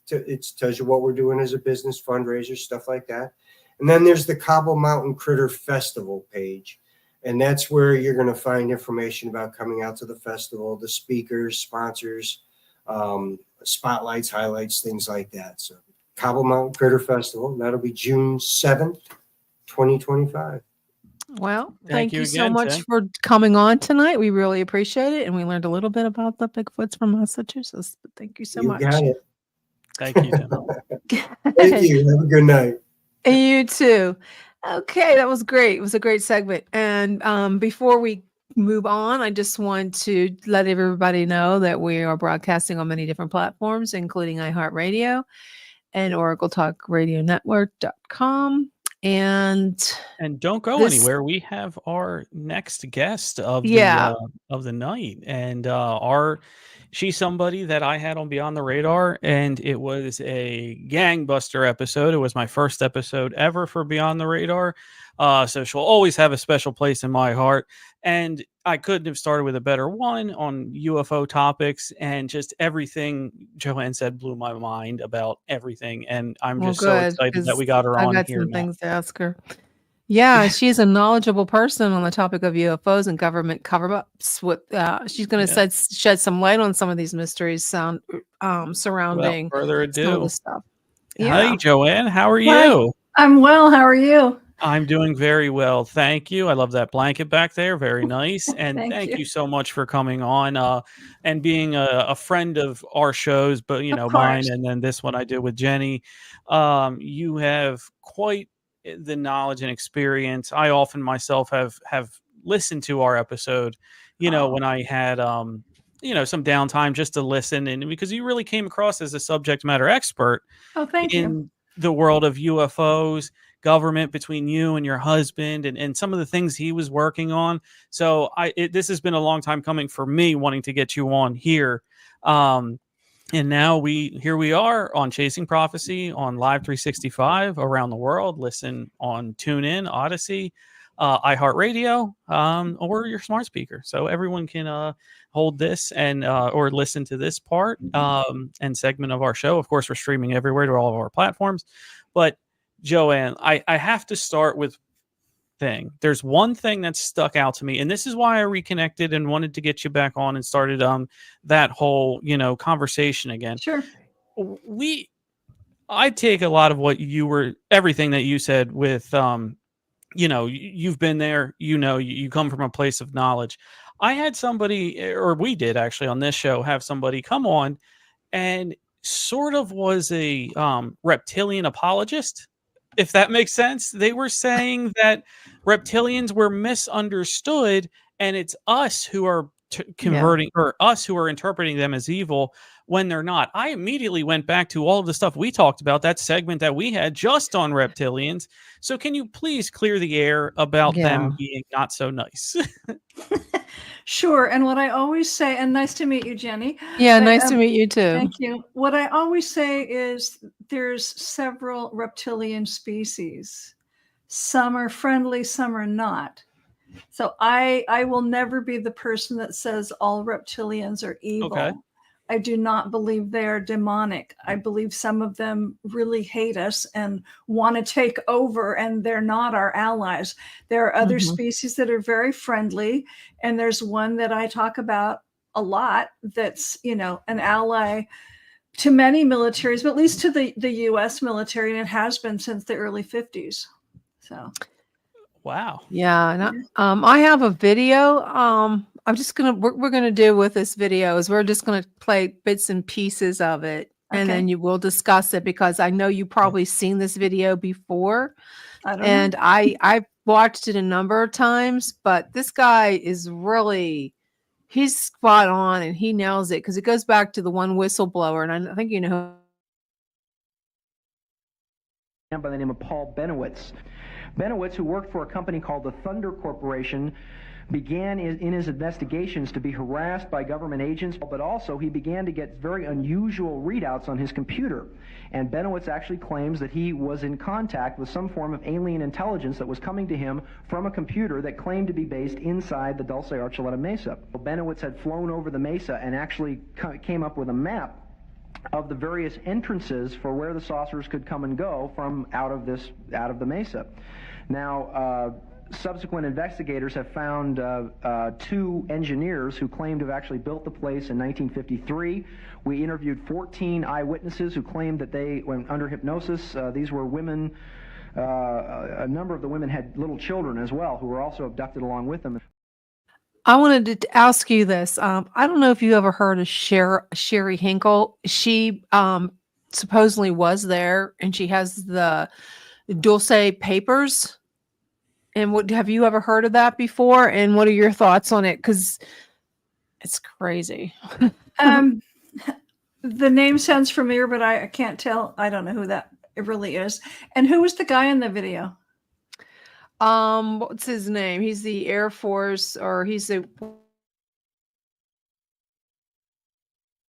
S11: It tells you what we're doing as a business, fundraiser, stuff like that. And then there's the Cobble Mountain Critter Festival page. And that's where you're going to find information about coming out to the festival, the speakers, sponsors, spotlights, highlights, things like that. So Cobble Mountain Critter Festival, that'll be June 7th, 2025.
S9: Well, thank you so
S10: again,
S9: much
S10: Tim.
S9: for coming on tonight. We really appreciate it. And we learned a little bit about the Bigfoots from Massachusetts. But thank you so much.
S11: You got it.
S10: Thank you, Tim.
S11: Thank you. Have a good night.
S9: And you too. Okay, that was great. It was a great segment. And before we move on, I just want to let everybody know that we are broadcasting on many different platforms, including iHeartRadio and OracleTalkRadioNetwork.com. And
S10: don't go anywhere. We have our next guest of the night, and she's somebody that I had on Beyond the Radar, and it was a gangbuster episode. It was my first episode ever for Beyond the Radar, so she'll always have a special place in my heart. And I couldn't have started with a better one on UFO topics, and just everything Joanne said blew my mind about everything. And I'm just so excited that we got her on here.
S9: I've got some things to ask her. Yeah, she's a knowledgeable person on the topic of UFOs and government cover-ups. She's going to shed some light on some of these mysteries surrounding
S10: Without further ado,
S9: some of the stuff. Yeah.
S10: Hi, Joanne. How are you?
S1: Hi. I'm well. How are you?
S10: I'm doing very well. Thank you. I love that blanket back there. Very nice. And thank you so much for coming on and being a friend of our shows, but mine, and then this one I did with Jenny. You have quite the knowledge and experience. I often myself have listened to our episode, when I had some downtime just to listen, and because you really came across as a subject matter expert in the world of UFOs, government, between you and your husband, and some of the things he was working on. So this has been a long time coming for me, wanting to get you on here. And now here we are on Chasing Prophecy on Live 365 around the world. Listen on TuneIn, Odyssey, iHeartRadio, or your smart speaker. So everyone can hold this and or listen to this part and segment of our show. Of course, we're streaming everywhere to all of our platforms. But Joanne, I have to start with there's one thing that stuck out to me, and this is why I reconnected and wanted to get you back on and started that whole conversation again.
S1: Sure.
S10: I take a lot of what everything that you said with you've been there, you come from a place of knowledge. I had somebody, or we did actually on this show, have somebody come on and sort of was a reptilian apologist, if that makes sense. They were saying that reptilians were misunderstood, and it's us who are converting or us who are interpreting them as evil when they're not. I immediately went back to all of the stuff we talked about, that segment that we had just on reptilians. So can you please clear the air about them being not so nice?
S1: Sure. And what I always say, and nice to meet you, Jenny.
S9: Yeah, nice to meet you too.
S1: Thank you. What I always say is there's several reptilian species. Some are friendly, some are not. So I will never be the person that says all reptilians are evil.
S10: Okay.
S1: I do not believe they are demonic. I believe some of them really hate us and want to take over, and they're not our allies. There are other species that are very friendly, and there's one that I talk about a lot that's, an ally to many militaries, but at least to the U.S. military, and it has been since the early 50s. So.
S9: Wow. Yeah. And I have a video. I'm just going to, we're going to do with this video is we're just going to play bits and pieces of it. And then you will discuss it, because I know you probably seen this video before. I've watched it a number of times, but this guy is really, he's spot on and he nails it, because it goes back to the one whistleblower. And I think you know.
S2: By the name of Paul Benowitz. Benowitz, who worked for a company called the Thunder Corporation, began in his investigations to be harassed by government agents, but also he began to get very unusual readouts on his computer. And Benowitz actually claims that he was in contact with some form of alien intelligence that was coming to him from a computer that claimed to be based inside the Dulce Archuleta Mesa. Benowitz had flown over the mesa and actually came up with a map of the various entrances for where the saucers could come and go from out of the mesa. Now, subsequent investigators have found 2 engineers who claimed to have actually built the place in 1953. We interviewed 14 eyewitnesses who claimed that they went under hypnosis. These were women. A number of the women had little children as well, who were also abducted along with them.
S9: I wanted to ask you this. I don't know if you ever heard of Sherry Hinkle. She supposedly was there, and she has the Dulce papers. And have you ever heard of that before? And what are your thoughts on it? Because it's crazy.
S1: The name sounds familiar, but I can't tell. I don't know who that it really is. And who was the guy in the video?
S9: What's his name? He's the Air Force, or he's a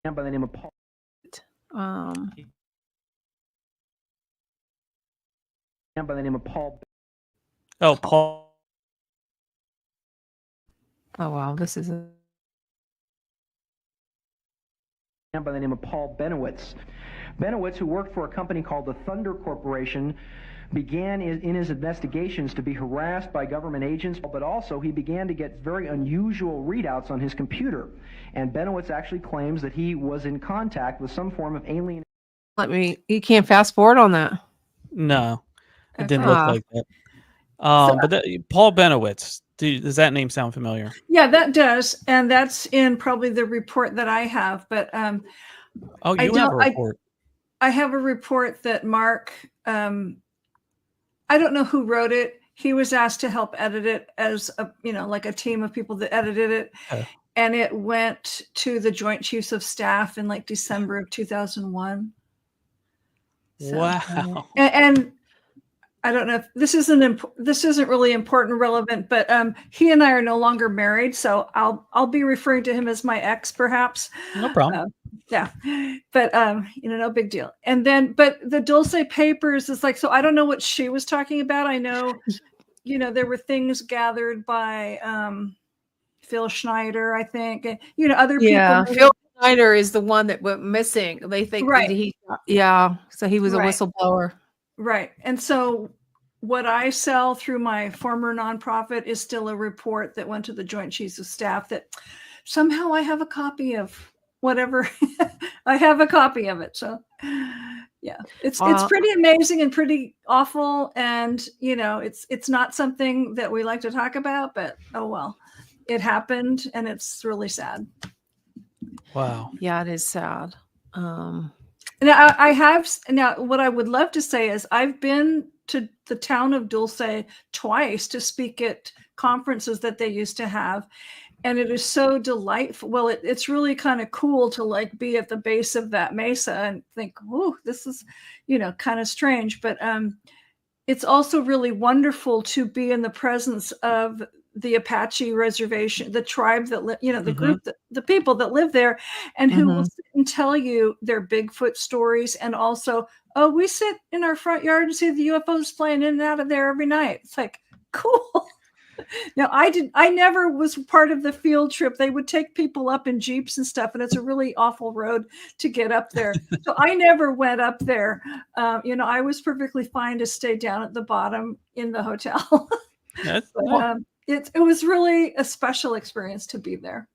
S2: by the name of Paul. By the name of Paul.
S10: Oh, Paul.
S9: Oh wow, this is
S2: By the name of Paul Benowitz. Benowitz, who worked for a company called the Thunder Corporation, began in his investigations to be harassed by government agents, but also he began to get very unusual readouts on his computer. And Benowitz actually claims that he was in contact with some form of alien.
S9: You can't fast forward on that.
S10: No, it didn't look like that. Paul Benowitz, does that name sound familiar?
S1: Yeah, that does. And that's in probably the report that I have. But
S10: you have a report.
S1: I have a report that Mark, I don't know who wrote it. He was asked to help edit it as like a team of people that edited it. Okay. And it went to the Joint Chiefs of Staff in like December of 2001. So,
S10: wow.
S1: And I don't know if this isn't really important or relevant, but he and I are no longer married, so I'll be referring to him as my ex, perhaps.
S10: No problem.
S1: Yeah, but no big deal. And then, but the Dulce Papers is like, so I don't know what she was talking about. I know, there were things gathered by Phil Schneider, I think, and other
S9: Yeah,
S1: people.
S9: Phil Schneider is the one that went missing. They think that
S1: Right.
S9: so he was a
S1: Right.
S9: whistleblower.
S1: Right. And so what I sell through my former nonprofit is still a report that went to the Joint Chiefs of Staff that somehow I have a copy of whatever. I have a copy of it. So yeah, it's pretty amazing and pretty awful. And, it's not something that we like to talk about, but oh, well, it happened and it's really sad.
S10: Wow.
S9: Yeah, it is sad.
S1: Now, what I would love to say is I've been to the town of Dulce twice to speak at conferences that they used to have. And it is so delightful. Well, it's really kind of cool to like be at the base of that mesa and think, oh, this is, kind of strange. But it's also really wonderful to be in the presence of the Apache reservation, the tribe that the group, the people that live there, and who will sit and tell you their Bigfoot stories. And also, oh, we sit in our front yard and see the UFOs flying in and out of there every night. It's like, cool. Now, I never was part of the field trip. They would take people up in Jeeps and stuff, and it's a really awful road to get up there. So I never went up there. I was perfectly fine to stay down at the bottom in the hotel. But, it was really a special experience to be there.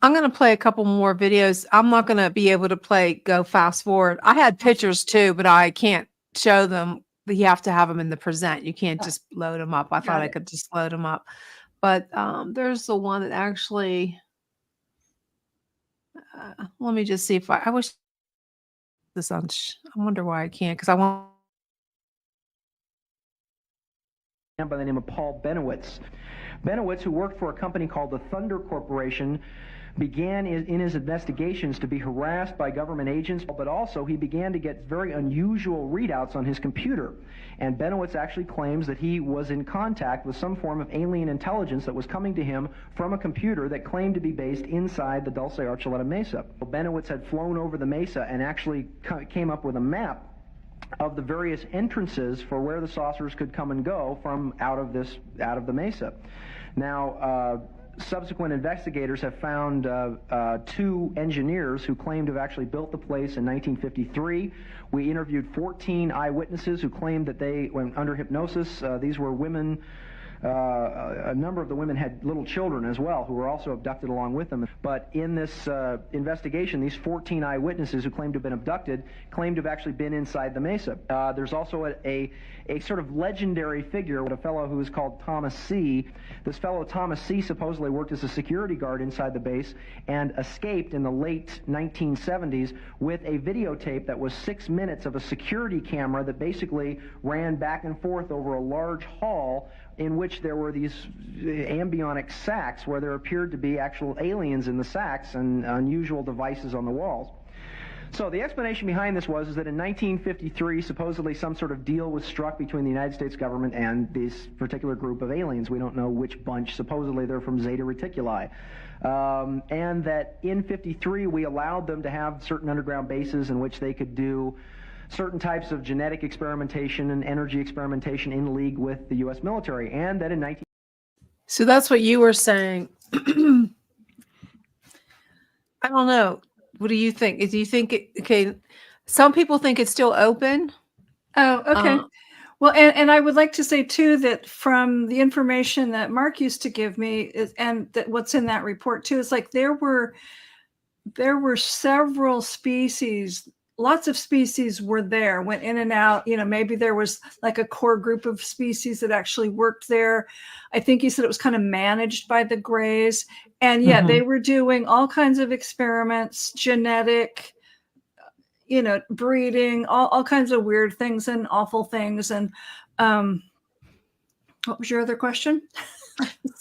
S9: I'm going to play a couple more videos. I'm not going to be able to go fast forward. I had pictures too, but I can't show them. You have to have them in the present. You can't just load them up. I thought I could just load them up. But there's the one that actually, let me just see if I wish this on, I wonder why I can't, because I want.
S2: By the name of Paul Benowitz. Benowitz, who worked for a company called the Thunder Corporation, began in his investigations to be harassed by government agents, but also he began to get very unusual readouts on his computer. And Benowitz actually claims that he was in contact with some form of alien intelligence that was coming to him from a computer that claimed to be based inside the Dulce Archuleta Mesa. Benowitz had flown over the mesa and actually came up with a map of the various entrances for where the saucers could come and go from out of the mesa. Now, subsequent investigators have found two engineers who claimed to have actually built the place in 1953. We interviewed 14 eyewitnesses who claimed that they, when under hypnosis, these were women. A number of the women had little children as well who were also abducted along with them. But in this investigation, these 14 eyewitnesses who claimed to have been abducted claimed to have actually been inside the mesa. There's also a sort of legendary figure, a fellow who is called Thomas C. This fellow Thomas C. supposedly worked as a security guard inside the base and escaped in the late 1970s with a videotape that was 6 minutes of a security camera that basically ran back and forth over a large hall in which there were these ambionic sacks where there appeared to be actual aliens in the sacks and unusual devices on the walls. So the explanation behind this is that in 1953, supposedly some sort of deal was struck between the United States government and this particular group of aliens. We don't know which bunch. Supposedly they're from Zeta Reticuli. And that in 53, we allowed them to have certain underground bases in which they could do certain types of genetic experimentation and energy experimentation in league with the U.S. military. And that in 19...
S9: So that's what you were saying. I don't know. What do you think? Do you think okay, some people think it's still open.
S1: Oh, okay. Well, and I would like to say too that from the information that Mark used to give me and that what's in that report too, is like there were several species. Lots of species were there, went in and out. Maybe there was like a core group of species that actually worked there. I think he said it was kind of managed by the Greys. And they were doing all kinds of experiments, genetic, breeding, all kinds of weird things and awful things. And what was your other question?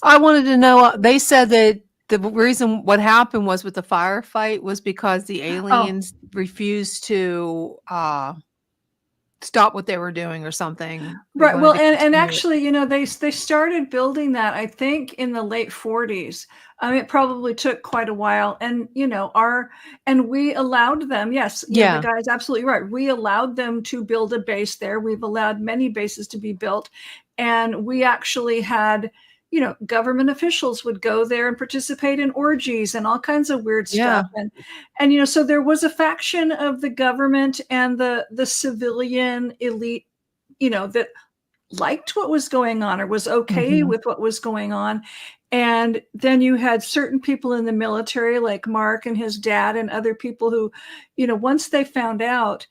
S9: I wanted to know, they said that the reason what happened was with the firefight was because the aliens refused to stop what they were doing or something. They
S1: Right.
S9: wanted
S1: Well,
S9: to
S1: and
S9: continue it.
S1: actually, they started building that, I think, in the late 40s. It probably took quite a while. And, and we allowed them, yes, the
S9: Yeah.
S1: guy's absolutely right. We allowed them to build a base there. We've allowed many bases to be built. And we actually had, government officials would go there and participate in orgies and all kinds of weird
S9: Yeah.
S1: stuff. And so there was a faction of the government and the civilian elite, that liked what was going on or was okay with what was going on. And then you had certain people in the military, like Mark and his dad and other people who, once they found out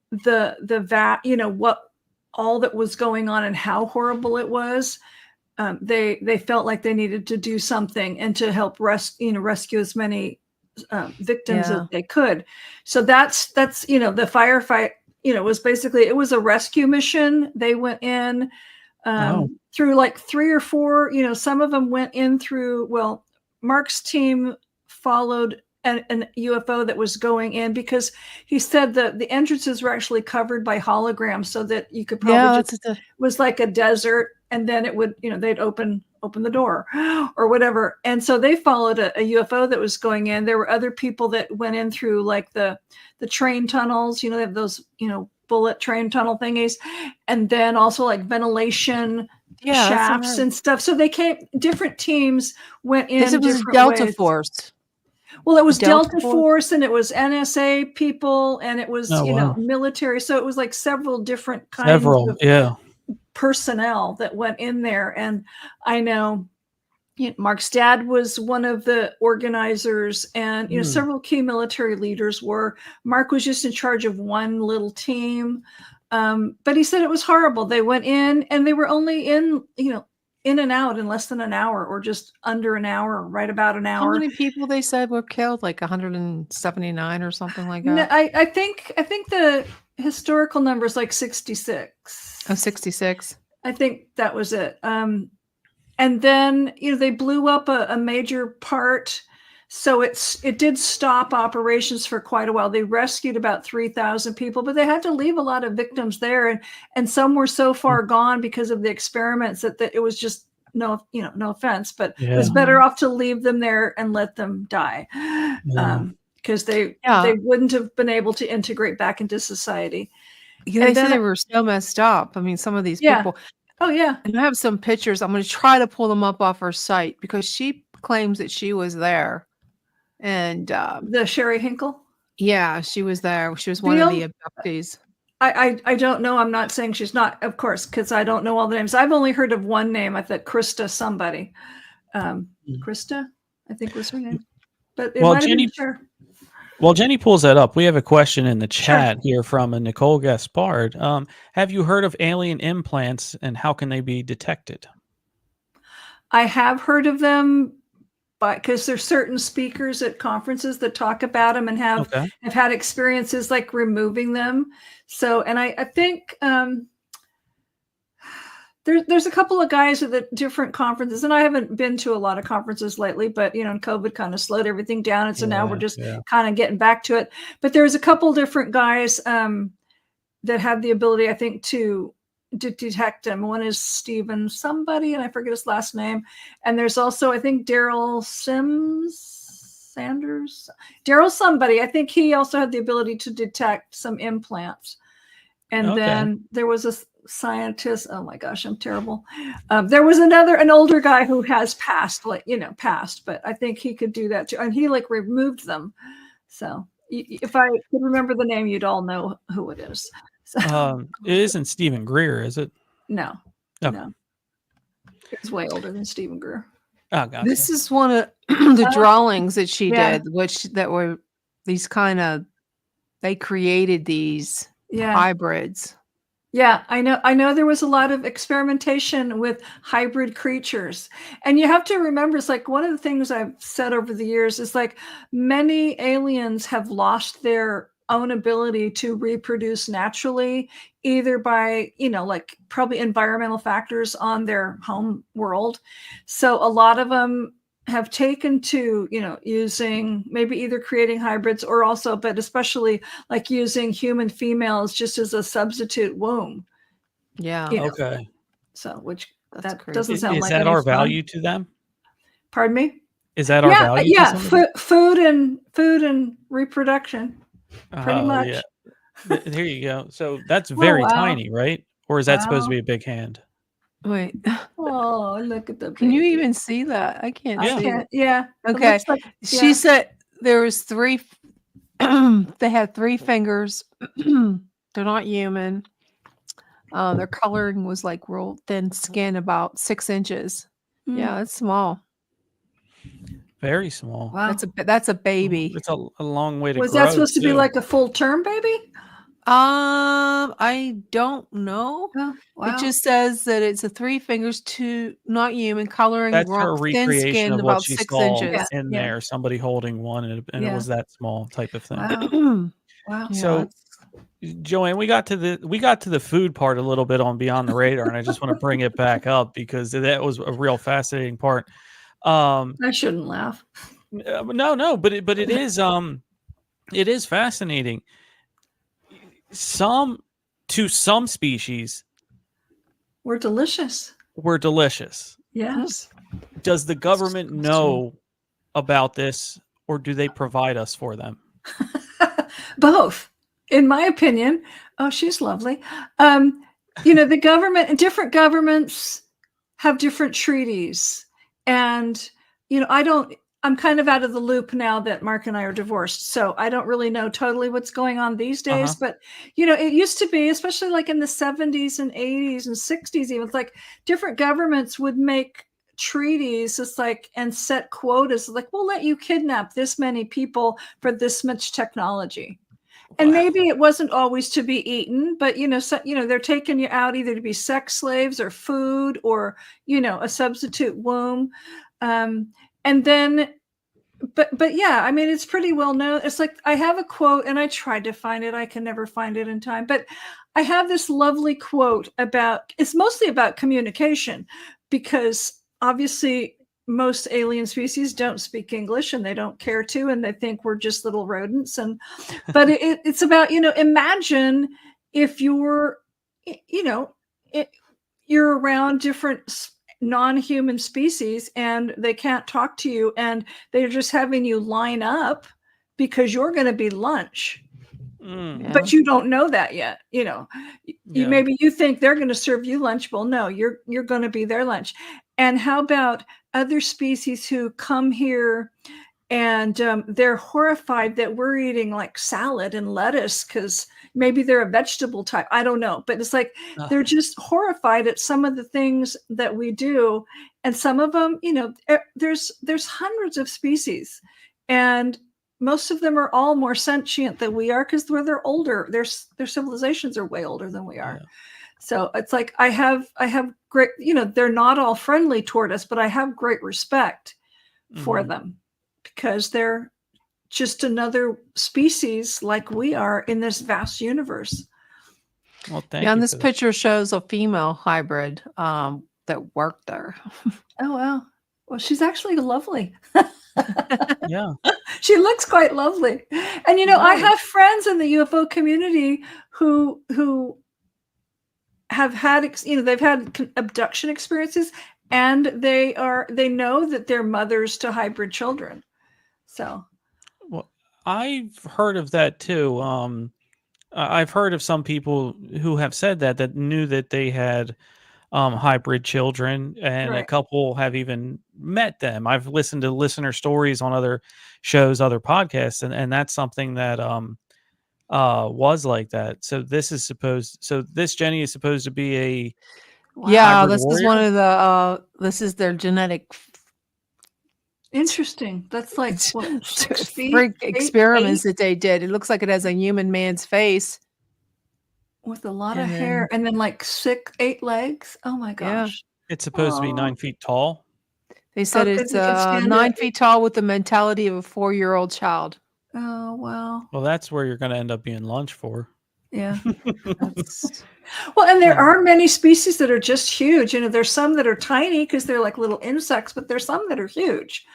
S1: what all that was going on and how horrible it was, they felt like they needed to do something and to help rescue as many victims as they could. So that's the firefight. Was basically, it was a rescue mission. They went in through like 3 or 4, some of them went in through, well, Mark's team followed an UFO that was going in because he said that the entrances were actually covered by holograms so that you could probably was like a desert, and then it would, they'd open the door or whatever. And so they followed a UFO that was going in. There were other people that went in through like the train tunnels, they have those, bullet train tunnel thingies. And then also like ventilation shafts and stuff. So different teams went in.
S9: It was
S1: different
S9: Delta
S1: ways.
S9: Force.
S1: Well, it was Delta Force and it was NSA people and it was, military. So it was like several different kinds of personnel that went in there. And I know Mark's dad was one of the organizers and, several key military leaders were. Mark was just in charge of one little team. But he said it was horrible. They went in and they were only in and out in less than an hour or just under an hour, right about an hour.
S9: How many people they said were killed? Like 179 or something like that?
S1: No, I think the historical number is like 66.
S9: Oh, 66.
S1: I think that was it. And then, they blew up a major part. So it did stop operations for quite a while. They rescued about 3,000 people, but they had to leave a lot of victims there. And some were so far gone because of the experiments that it was just no offense, but it was better off to leave them there and let them die. Because they wouldn't have been able to integrate back into society.
S9: Yeah, they said they were so messed up. I mean, some of these people.
S1: Oh, yeah.
S9: And I have some pictures. I'm going to try to pull them up off her site because she claims that she was there. And
S1: the Sherry Hinkle?
S9: Yeah, she was there. She was one of the abductees.
S1: I don't know. I'm not saying she's not, of course, because I don't know all the names. I've only heard of one name. I thought Krista somebody. Krista, I think was her name. But it might have been sure.
S10: While Jenny pulls that up, we have a question in the chat here from Nicole Gaspard. Have you heard of alien implants and how can they be detected?
S1: I have heard of them, but because there's certain speakers at conferences that talk about them and have had experiences like removing them. So, and I think there's a couple of guys at the different conferences, and I haven't been to a lot of conferences lately, but COVID kind of slowed everything down. And so now we're just kind of getting back to it. But there's a couple different guys that have the ability, I think, to detect them. One is Stephen somebody, and I forget his last name. And there's also, I think, Daryl Sanders, Daryl somebody. I think he also had the ability to detect some implants. And then there was a scientist. Oh my gosh, I'm terrible. There was an older guy who has passed, but I think he could do that too. And he removed them. So if I could remember the name, you'd all know who it is. So.
S10: It isn't Stephen Greer, is it?
S1: No. No. He's way older than Stephen Greer.
S9: Oh, gotcha. This is one of the drawings that she did, that were these they created these hybrids.
S1: Yeah, I know there was a lot of experimentation with hybrid creatures. And you have to remember, it's like one of the things I've said over the years is many aliens have lost their own ability to reproduce naturally, either by, probably environmental factors on their home world. So a lot of them have taken to, using maybe either creating hybrids or also, but especially like using human females just as a substitute womb.
S9: Yeah.
S10: Okay.
S1: So, which
S9: That's
S1: that
S9: crazy.
S1: doesn't sound
S10: Is
S1: like
S10: that
S1: any
S10: our
S1: fun.
S10: value to them?
S1: Pardon me?
S10: Is that our value?
S1: Yeah.
S10: To somebody?
S1: Food and reproduction, pretty much.
S10: Yeah. Here you go. So that's
S1: Oh,
S10: very
S1: wow.
S10: tiny, right? Or is that supposed to
S1: Wow.
S10: be a big hand?
S9: Wait,
S1: Oh, look at the
S9: can you
S1: baby.
S9: even see that? I can't
S1: I
S9: see
S1: can't.
S9: it.
S1: Yeah. It
S9: Okay.
S1: looks like,
S9: She
S1: yeah.
S9: said there was 3 they had 3 fingers. They're not human. Their coloring was like real thin skin, about 6 inches. Yeah, it's small.
S10: Very small.
S1: Wow.
S9: That's a baby.
S10: It's a long way to
S1: Was
S10: grow.
S1: that supposed to be
S10: too.
S1: like a full term baby?
S9: I don't know.
S1: Oh, wow.
S9: It just says that it's a 3 fingers, 2 not human, coloring
S10: That's her
S9: thin
S10: recreation
S9: skin,
S10: of what
S9: about
S10: she
S9: 6
S10: saw
S9: inches.
S10: in
S1: Yeah.
S10: there. Somebody holding one, and it
S1: Yeah.
S10: was that small type of thing.
S1: Wow. Wow.
S9: Yeah,
S10: So,
S9: it's-
S10: Joanne, we got to the food part a little bit on Beyond the Radar, and I just want to bring it back up because that was a real fascinating part.
S1: I shouldn't laugh.
S10: No, but it is fascinating. Some species
S1: We're delicious.
S10: were delicious.
S1: Yes.
S10: Does the government know about this, or do they provide us for them?
S1: Both, in my opinion. Oh, she's lovely. The government, different governments have different treaties. And, I'm kind of out of the loop now that Mark and I are divorced. So I don't really know totally what's going on these days. But, it used to be, especially like in the 70s and 80s and 60s, even it's like different governments would make treaties. It's like, and set quotas like, we'll let you kidnap this many people for this much technology. And maybe it wasn't always to be eaten, but they're taking you out either to be sex slaves or food or a substitute womb, and then, but yeah, I mean it's pretty well known. It's like I have a quote, and I tried to find it. I can never find it in time, but I have this lovely quote about. It's mostly about communication, because obviously most alien species don't speak English and they don't care to, and they think we're just little rodents. But it's about, imagine if you're around different non-human species and they can't talk to you and they're just having you line up because you're going to be lunch. But you don't know that yet. Maybe you think they're going to serve you lunch. Well, no, you're going to be their lunch. And how about other species who come here and they're horrified that we're eating like salad and lettuce because maybe they're a vegetable type. I don't know. But it's like they're just horrified at some of the things that we do. And some of them, there's hundreds of species. And most of them are all more sentient than we are because they're older. Their civilizations are way older than we are. Yeah. So it's like I have great, they're not all friendly toward us, but I have great respect for them because they're just another species like we are in this vast universe.
S10: Well, thank you.
S9: And this picture shows a female hybrid that worked there.
S1: Oh, wow. Well, she's actually lovely.
S10: Yeah.
S1: She looks quite lovely. And, I have friends in the UFO community who have had, they've had abduction experiences, and they know that they're mothers to hybrid children. So,
S10: well, I've heard of that too. I've heard of some people who have said that knew that they had hybrid children, and a couple have even met them. I've listened to listener stories on other shows, other podcasts, and that's something that was like that. So this Jenny is supposed to be a
S9: this
S10: warrior?
S9: is one of the this is their genetic
S1: interesting. That's like what, 6 feet?
S9: Freak experiments that they did. It looks like it has a human man's face
S1: with a lot of hair, and then like 8 legs. Oh my gosh!
S10: It's supposed to be 9 feet tall.
S9: They said it's 9 feet tall with the mentality of a 4-year-old child.
S1: Oh wow!
S10: Well, that's where you're going to end up being lunch for.
S1: Yeah.
S9: That's,
S1: Well, and there
S9: yeah.
S1: are many species that are just huge. There's some that are tiny because they're like little insects, but there's some that are huge.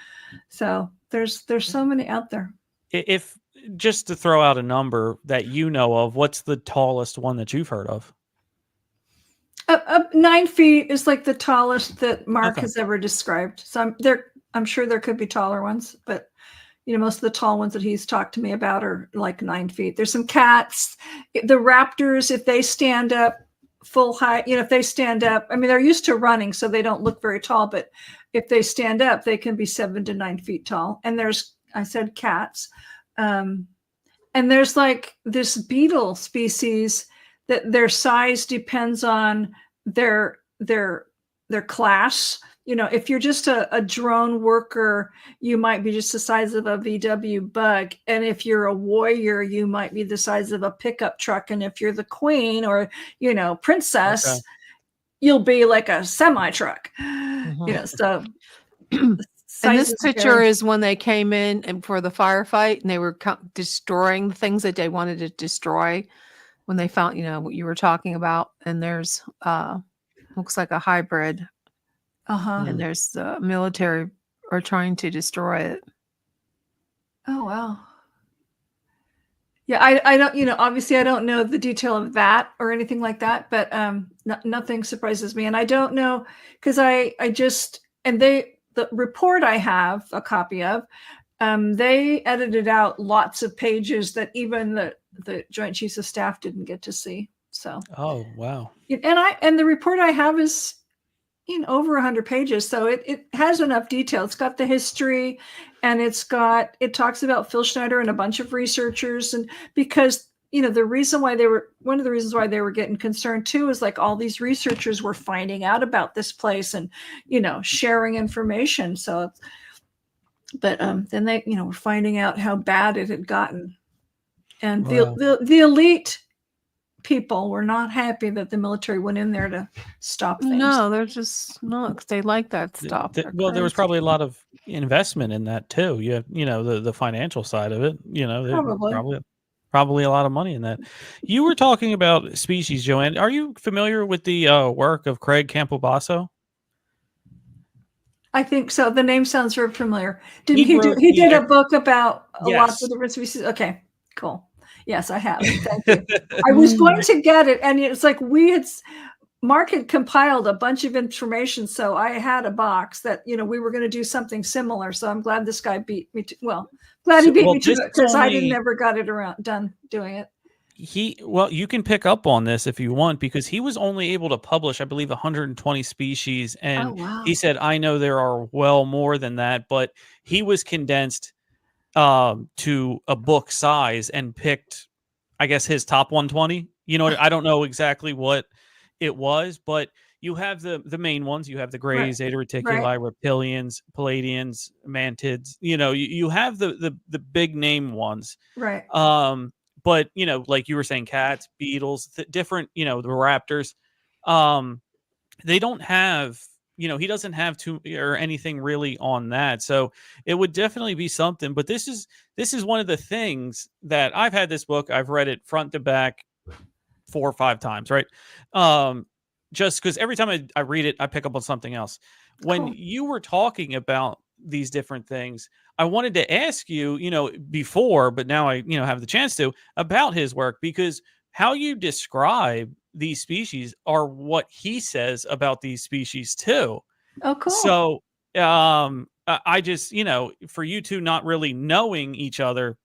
S1: So there's so many out there.
S10: If just to throw out a number that you know of, what's the tallest one that you've heard of?
S1: 9 feet is like the tallest that Mark
S10: Okay.
S1: has ever described. So I'm sure there could be taller ones, but most of the tall ones that he's talked to me about are like 9 feet. There's some cats, the raptors, if they stand up full height, if they stand up, I mean, they're used to running, so they don't look very tall, but if they stand up, they can be 7 to 9 feet tall. And I said cats. And there's like this beetle species that their size depends on their class. If you're just a drone worker, you might be just the size of a VW bug. And if you're a warrior, you might be the size of a pickup truck. And if you're the queen or, princess,
S10: Okay.
S1: you'll be like a semi truck. So.
S9: And this picture is when they came in and for the firefight, and they were destroying the things that they wanted to destroy. When they found, what you were talking about, and there's looks like a hybrid. And there's the military are trying to destroy it.
S1: Oh, wow. Yeah, I don't, obviously I don't know the detail of that or anything like that, but nothing surprises me. And I don't know, because the report I have a copy of, they edited out lots of pages that even the Joint Chiefs of Staff didn't get to see. So.
S10: Oh, wow.
S1: And the report I have is over 100 pages. So it has enough detail. It's got the history, and it talks about Phil Schneider and a bunch of researchers. And because, one of the reasons why they were getting concerned too, is like all these researchers were finding out about this place and, sharing information. So, but then they, were finding out how bad it had gotten. And
S10: Wow.
S1: the elite people were not happy that the military went in there to stop things.
S9: No, they're just not, 'cause they like that stuff.
S10: Well, there was probably a lot of investment in that too. You have, the financial side of it. Probably a lot of money in that. You were talking about species, Joanne. Are you familiar with the work of Craig Campobasso?
S1: I think so. The name sounds very familiar. Didn't
S10: He
S1: he
S10: wrote
S1: he did
S10: the-
S1: a book about a lot
S10: Yes.
S1: of different species? Okay, cool. Yes, I have. Thank you. I was going to get it, and it's like Mark had compiled a bunch of information, so I had a box that we were going to do something similar. So I'm glad this guy beat me to. Well, glad he beat me to it, because I never got it done doing it.
S10: You can pick up on this if you want, because he was only able to publish, I believe, 120 species, and
S1: Oh, wow.
S10: he said, I know there are well more than that, but he was condensed to a book size and picked, I guess, his top 120. I don't know exactly what it was, but you have the main ones. You have the Greys, Zeta Reticuli, Reptilians, Palladians, Mantids. You have the big name ones.
S1: Right.
S10: But like you were saying, cats, beetles, different, the raptors, they don't have, he doesn't have or anything really on that. So it would definitely be something. But this is one of the things that I've had this book. I've read it front to back 4 or 5 times, right? Just because every time I read it, I pick up on something else. When you were talking about these different things, I wanted to ask you, before, but now I, have the chance to, about his work, because how you describe these species are what he says about these species too.
S1: Oh, cool.
S10: So, I just, for you two not really knowing each other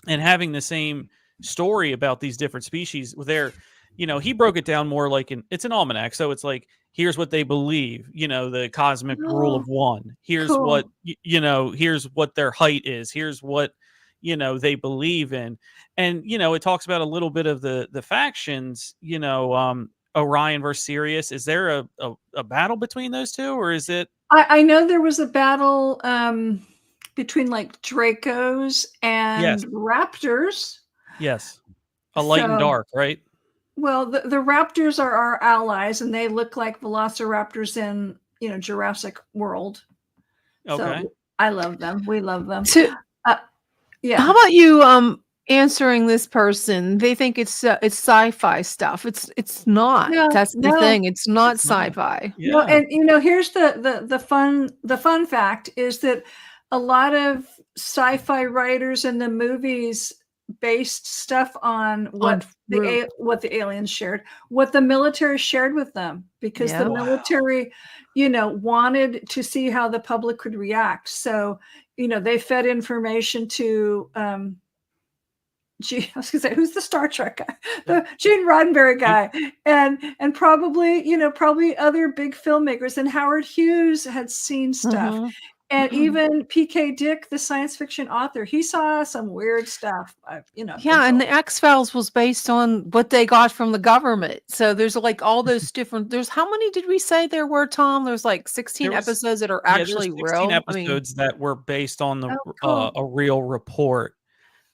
S10: and having the same story about these different species, he broke it down more like it's an almanac. So it's like, here's what they believe, the cosmic rule of one. Here's what, here's what their height is. Here's what, they believe in. And, it talks about a little bit of the factions, Orion versus Sirius. Is there a battle between those two, or is it?
S1: I know there was a battle between like Dracos and Raptors.
S10: Yes. A light and dark, right?
S1: Well, the Raptors are our allies, and they look like Velociraptors in Jurassic World.
S10: Okay.
S1: So I love them. We love them.
S9: Yeah.
S1: Yeah.
S9: How about you answering this person. They think it's sci-fi stuff. It's not.
S1: No,
S9: That's the
S1: no.
S9: thing. It's not
S10: It's not.
S9: sci-fi.
S10: Yeah.
S1: No, and here's the fun fact is that a lot of sci-fi writers in the movies based stuff on what the aliens shared, what the military shared with them, because the military, wanted to see how the public could react. So, they fed information to I was gonna say, who's the Star Trek guy? The Gene Roddenberry guy, and probably other big filmmakers. And Howard Hughes had seen stuff, and even P.K. Dick, the science fiction author, he saw some weird stuff.
S9: Yeah, and the X-Files was based on what they got from the government. So there's like all those different. How many did we say there were, Tom? There's like 16 episodes that are actually
S10: there was 16
S9: real.
S10: episodes that were based on the
S1: cool.
S10: a real report.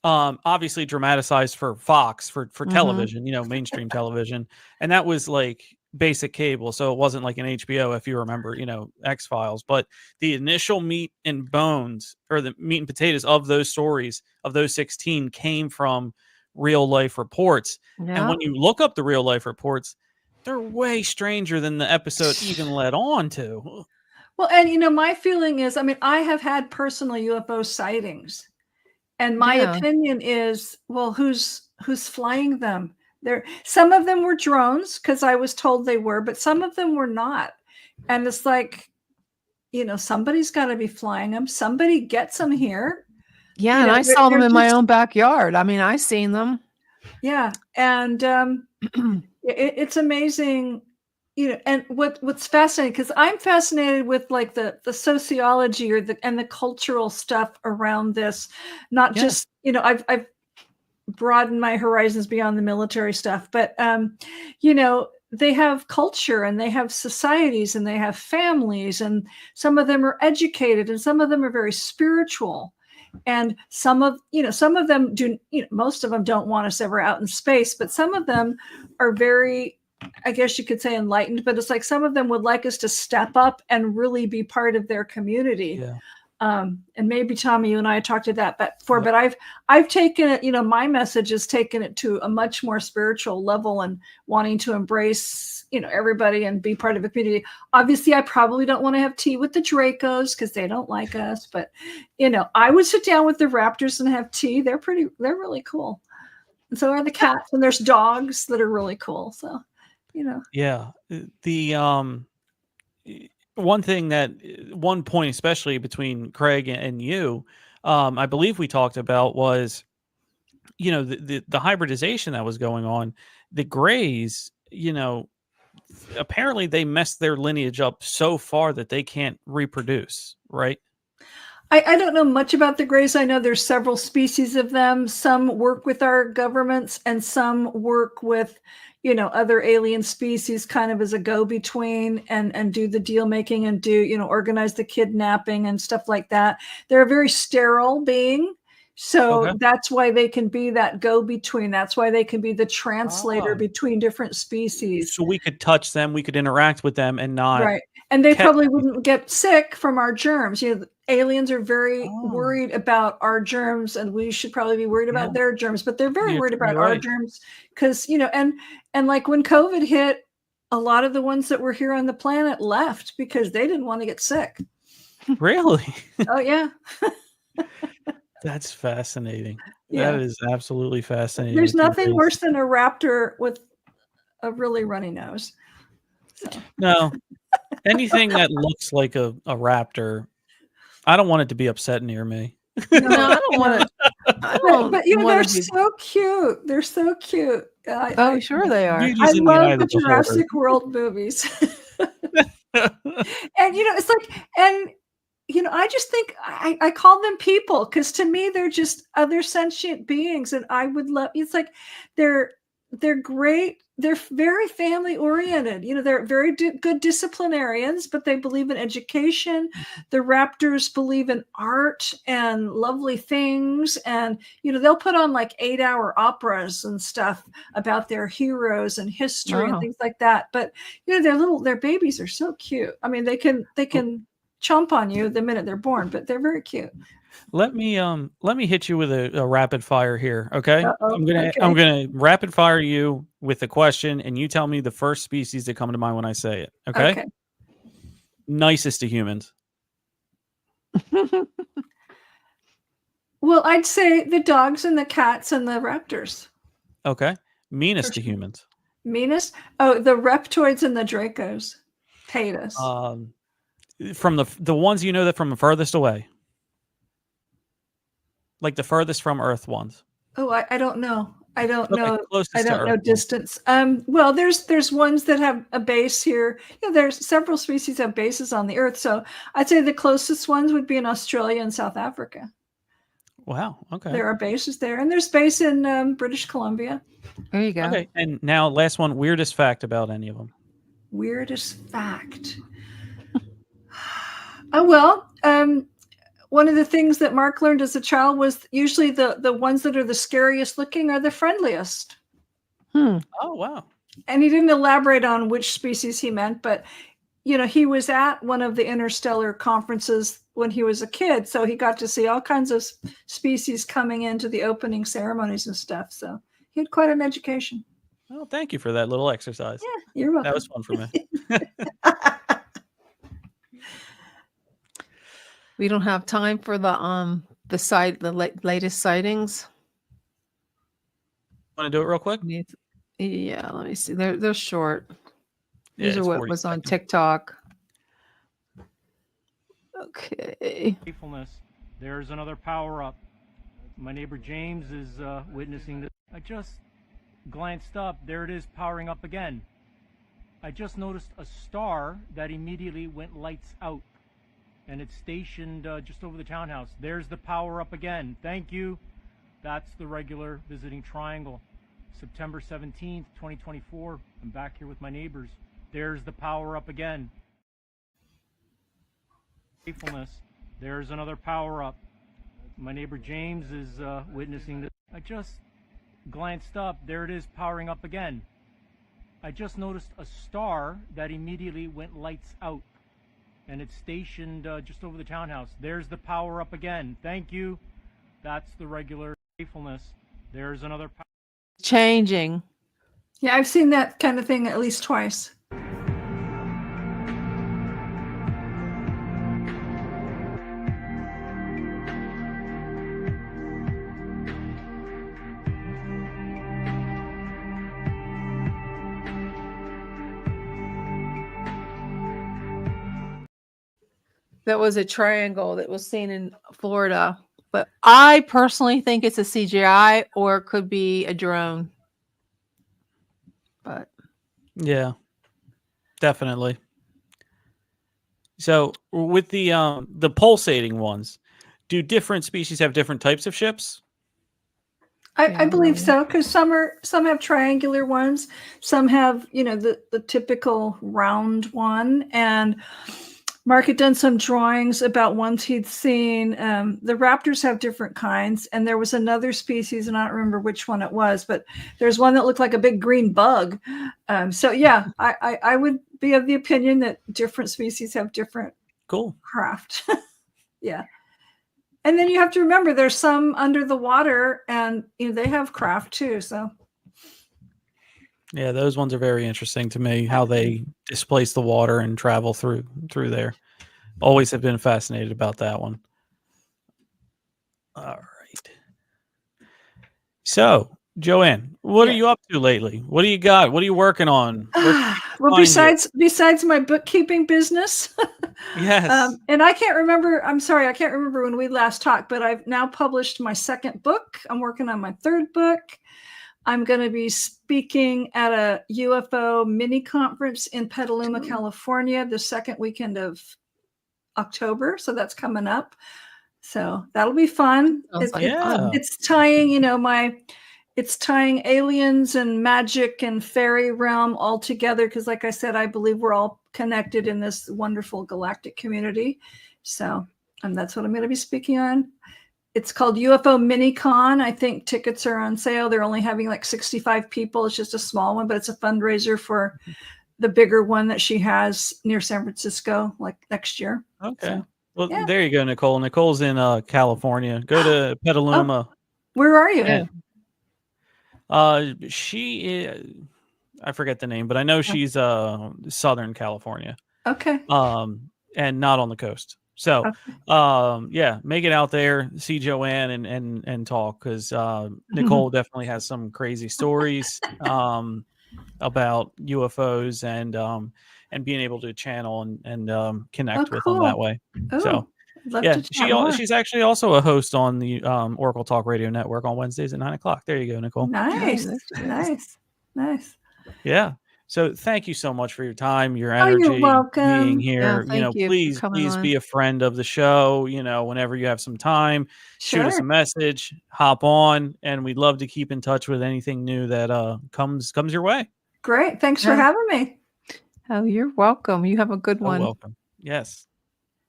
S10: Obviously dramatized for Fox for television, mainstream television, and that was like basic cable, so it wasn't like an HBO, if you remember, X-Files. But the initial meat and bones, or the meat and potatoes of those stories, of those 16, came from real life reports. And when you look up the real life reports, they're way stranger than the episode even led on to.
S1: Well, and my feeling is, I have had personal UFO sightings. And my opinion is, well, who's flying them? Some of them were drones, because I was told they were, but some of them were not. And it's like, somebody's got to be flying them. Somebody gets them here.
S9: Yeah, and I saw them in my own backyard. I seen them.
S1: Yeah, and it's amazing. And what's fascinating, because I'm fascinated with like the sociology and the cultural stuff around this, not just, I've broadened my horizons beyond the military stuff, but, they have culture, and they have societies, and they have families, and some of them are educated, and some of them are very spiritual. And some of them do, most of them don't want us ever out in space, but some of them are very, I guess you could say, enlightened, but it's like some of them would like us to step up and really be part of their community.
S10: Yeah.
S1: And maybe Tommy, you and I talked to that before, but I've taken it, my message has taken it to a much more spiritual level, and wanting to embrace, everybody and be part of a community. Obviously, I probably don't want to have tea with the Dracos because they don't like us, but I would sit down with the Raptors and have tea. They're really cool. And so are the cats, and there's dogs that are really cool. So,
S10: Yeah. The one point, especially between Craig and you, I believe we talked about was, the hybridization that was going on. The Greys, apparently they messed their lineage up so far that they can't reproduce, right?
S1: I don't know much about the Greys. I know there's several species of them. Some work with our governments, and some work with, other alien species, kind of as a go-between, and do the deal making, and do, organize the kidnapping and stuff like that. They're a very sterile being. So that's why they can be that go-between. That's why they can be the translator between different species.
S10: So we could touch them, we could interact with them, and not
S1: right. And they probably wouldn't get sick from our germs. Aliens are very worried about our germs, and we should probably be worried about their germs. But they're very worried about our germs, because and like when COVID hit, a lot of the ones that were here on the planet left because they didn't want to get sick.
S10: Really?
S1: Oh yeah.
S10: That's fascinating. Yeah. That is absolutely fascinating.
S1: There's nothing worse than a raptor with a really runny nose. So.
S10: No, anything that looks like a raptor, I don't want it to be upset near me.
S9: No, I don't want to.
S1: But they're so cute. They're so cute.
S9: Sure they are.
S1: I love the Jurassic World movies. And it's like, and I just think I call them people, because to me they're just other sentient beings, and I would love. It's like they're great. They're very family oriented. They're very good disciplinarians, but they believe in education. The Raptors believe in art and lovely things, and they'll put on like 8-hour operas and stuff about their heroes and history and things like that. But their babies are so cute. I mean, they can chomp on you the minute they're born, but they're very cute.
S10: Let me hit you with a rapid fire here, okay?
S1: Uh-oh.
S10: I'm
S1: Okay.
S10: gonna rapid fire you with a question, and you tell me the first species that come to mind when I say it. Okay?
S1: Okay.
S10: Nicest to humans.
S1: Well, I'd say the dogs and the cats and the raptors.
S10: Okay. Meanest
S1: For
S10: to
S1: sure.
S10: humans.
S1: Meanest? Oh, the reptoids and the dracos hate us.
S10: From the ones you know that from the furthest away, like the furthest from Earth ones.
S1: Oh, I don't know. I don't
S10: Okay,
S1: know.
S10: closest
S1: I
S10: to
S1: don't know
S10: Earth ones.
S1: distance. Well, there's ones that have a base here. There's several species have bases on the Earth. So I'd say the closest ones would be in Australia and South Africa.
S10: Wow. Okay.
S1: There are bases there, and there's base in British Columbia.
S9: There you go.
S10: Okay. And now, last one. Weirdest fact about any of them.
S1: Weirdest fact. Oh well, one of the things that Mark learned as a child was usually the ones that are the scariest looking are the friendliest.
S10: Oh wow.
S1: And he didn't elaborate on which species he meant, but he was at one of the interstellar conferences when he was a kid, so he got to see all kinds of species coming into the opening ceremonies and stuff. So he had quite an education.
S10: Well, thank you for that little exercise.
S1: Yeah, you're welcome.
S10: That was fun for me.
S9: We don't have time for the latest sightings.
S10: Want to do it real quick?
S9: Yeah, let me see. They're short.
S10: Yeah,
S9: These are
S10: it's
S9: what
S10: 40
S9: was on
S10: seconds.
S9: TikTok. Okay.
S3: Faithfulness. There's another power up. My neighbor James is witnessing this. I just glanced up. There it is, powering up again. I just noticed a star that immediately went lights out, and it's stationed just over the townhouse. There's the power up again. Thank you. That's the regular visiting triangle. September 17th, 2024. I'm back here with my neighbors. There's the power up again. Faithfulness. There's another power up. My neighbor James is witnessing this. I just glanced up. There it is, powering up again. I just noticed a star that immediately went lights out, and it's stationed just over the townhouse. There's the power up again. Thank you. That's the regular faithfulness. There's another power.
S9: Changing.
S1: Yeah, I've seen that kind of thing at least twice.
S9: That was a triangle that was seen in Florida. But I personally think it's a CGI or it could be a drone. But
S10: Yeah, definitely. So with the pulsating ones, do different species have different types of ships?
S1: I believe so, because some have triangular ones, some have the typical round one, and Mark had done some drawings about ones he'd seen. The raptors have different kinds, and there was another species, and I don't remember which one it was, but there's one that looked like a big green bug. So yeah, I would be of the opinion that different species have different craft. Yeah. And then you have to remember there's some under the water, and they have craft too. So
S10: Yeah, those ones are very interesting to me, how they displace the water and travel through there. Always have been fascinated about that one. All right. So, Joanne, what are you up to lately? What do you got? What are you working on?
S1: Well, besides my bookkeeping business.
S10: Yes.
S1: And I can't remember, I'm sorry, I can't remember when we last talked, but I've now published my second book. I'm working on my third book. I'm going to be speaking at a UFO mini conference in Petaluma, California, the second weekend of October. So that's coming up. So that'll be fun. It's tying, it's tying aliens and magic and fairy realm all together. Because like I said, I believe we're all connected in this wonderful galactic community. So that's what I'm going to be speaking on. It's called UFO Mini Con. I think tickets are on sale. They're only having like 65 people. It's just a small one, but it's a fundraiser for the bigger one that she has near San Francisco, like next year.
S10: Okay.
S1: So,
S10: Well,
S1: Yeah.
S10: there you go, Nicole. Nicole's in California. Go to Petaluma.
S1: Where are you?
S10: She is, I forget the name, but I know she's Southern California.
S1: Okay.
S10: And not on the coast. So, yeah, make it out there, see Joanne and talk, because Nicole definitely has some crazy stories about UFOs and being able to channel and connect with them that way. So,
S1: love
S10: yeah,
S1: to chat more.
S10: she's actually also a host on the Oracle Talk Radio Network on Wednesdays at 9:00. There you go, Nicole.
S1: Nice.
S10: Yeah. So thank you so much for your time, your
S1: Oh, you're
S10: energy,
S1: welcome.
S10: being here.
S9: Yeah, thank you for
S10: Please
S9: coming on.
S10: be a friend of the show. Whenever you have some time, shoot us a
S1: Sure.
S10: message, hop on, and we'd love to keep in touch with anything new that comes your way.
S1: Great. Thanks for having me.
S9: Oh, you're welcome. You have a good one.
S10: Welcome. Yes.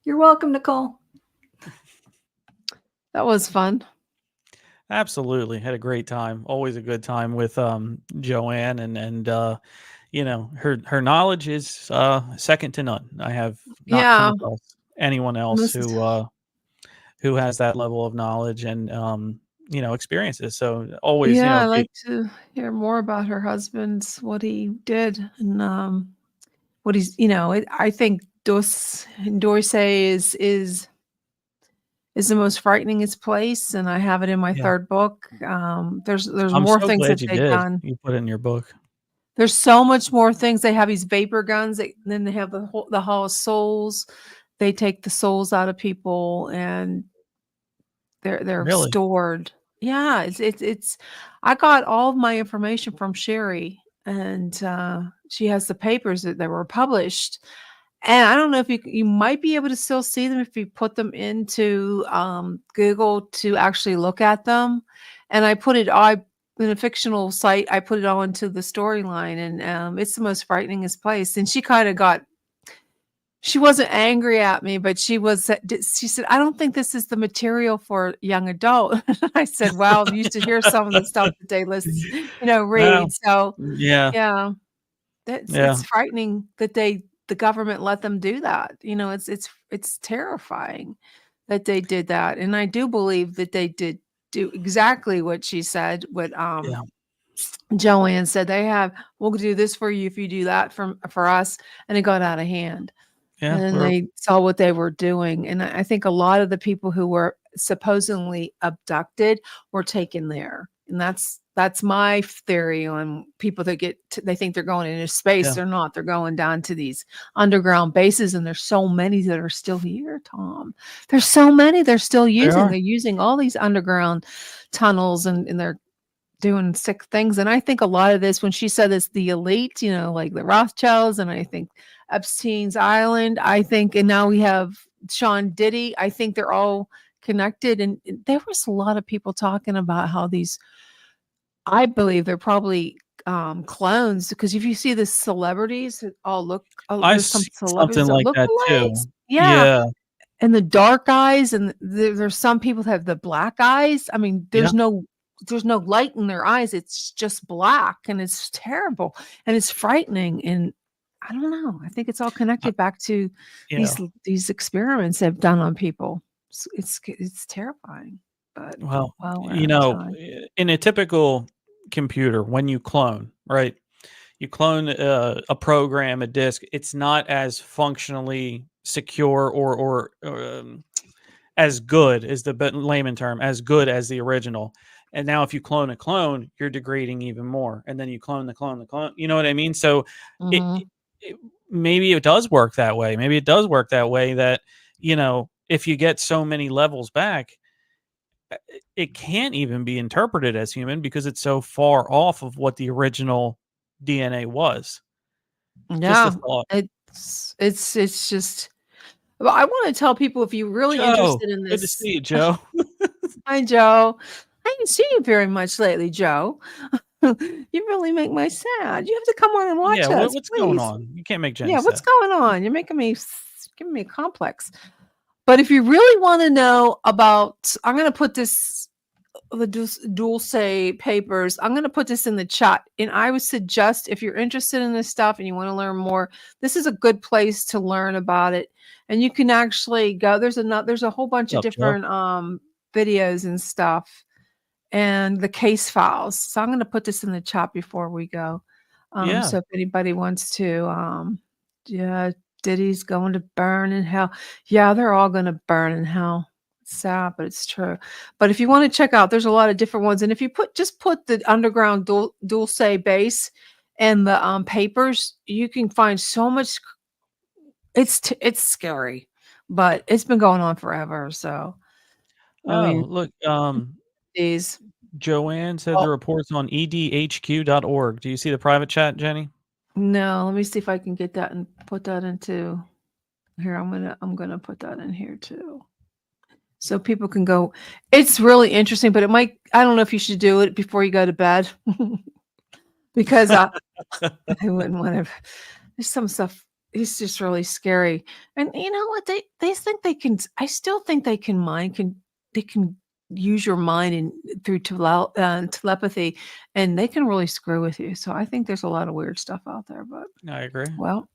S1: You're welcome, Nicole.
S9: That was fun.
S10: Absolutely. Had a great time. Always a good time with Joanne and her knowledge is second to none. I have not come across anyone else who has that level of knowledge and experiences. So always
S9: I'd like to hear more about her husband's, what he did, and what he's I think Dorsey is the most frighteningest place, and I have it in my third book. There's
S10: I'm
S9: more
S10: so
S9: things
S10: glad
S9: that
S10: you
S9: they've
S10: did.
S9: done.
S10: You put it in your book.
S9: There's so much more things. They have these vapor guns. Then they have the Hall of Souls. They take the souls out of people, and they're
S10: Really?
S9: stored. Yeah, it's. I got all of my information from Sherry, and she has the papers that were published. And I don't know if you might be able to still see them if you put them into Google to actually look at them. And I put it in a fictional site. I put it all into the storyline, and it's the most frighteningest place. And she kind of she wasn't angry at me, but she said, I don't think this is the material for young adult. I said, well, you used to hear some of the stuff that they read. So yeah, it's frightening that the government let them do that. It's terrifying that they did that. And I do believe that they did do exactly what she said, what Joanne said. We'll do this for you if you do that for us. And it got out of hand.
S10: Yeah,
S9: and then they saw what they were doing. And I think a lot of the people who were supposedly abducted were taken there. And that's my theory on people that they think they're going into space.
S10: Yeah.
S9: They're not. They're going down to these underground bases, and there's so many that are still here, Tom. There's so many they're still using. They're using all these underground tunnels, and they're doing sick things. And I think a lot of this, when she said it's the elite, like the Rothschilds, and I think Epstein's Island, I think, and now we have Sean Diddy, I think they're all connected. And there was a lot of people talking about how I believe they're probably clones, because if you see the celebrities that all look,
S10: I see something like that too.
S9: Yeah. And the dark eyes, and there's some people that have the black eyes. I mean, there's no light in their eyes. It's just black, and it's terrible, and it's frightening. And I don't know. I think it's all connected back to these experiments they've done on people. It's terrifying. But
S10: in a typical computer, when you clone, right? You clone a program, a disk. It's not as functionally secure or as good, is the layman term, as good as the original. And now if you clone a clone, you're degrading even more. And then you clone the clone. You know what I mean? So maybe it does work that way. Maybe it does work that way that, if you get so many levels back, it can't even be interpreted as human because it's so far off of what the original DNA was.
S9: Yeah, it's just. Well, I want to tell people, if you're really interested in this.
S10: Good to see you, Joe.
S9: Hi, Joe. I didn't see you very much lately, Joe. You really make my sad. You have to come on and watch us.
S10: What's going on? You can't make Jen.
S9: Yeah, what's going on? You're giving me a complex. But if you really want to know about, I'm going to put this Dulce papers. I'm going to put this in the chat, and I would suggest if you're interested in this stuff and you want to learn more, this is a good place to learn about it. And you can actually go. There's a whole bunch of different videos and stuff, and the case files. So I'm going to put this in the chat before we go. So if anybody wants to, Diddy's going to burn in hell. Yeah, they're all going to burn in hell. Sad, but it's true. But if you want to check out, there's a lot of different ones, and if you put the underground Dulce base and the papers, you can find so much. It's scary, but it's been going on forever. So,
S10: look,
S9: these
S10: Joanne said the report's on edhq.org. Do you see the private chat, Jenny?
S9: No, let me see if I can get that and put that into here. I'm gonna put that in here too. So people can go. It's really interesting, but I don't know if you should do it before you go to bed because I wouldn't want to. There's some stuff. It's just really scary. And you know what? They think they can. I still think they can they can use your mind and through telepathy, and they can really screw with you. So I think there's a lot of weird stuff out there. But
S10: I agree.
S9: Well.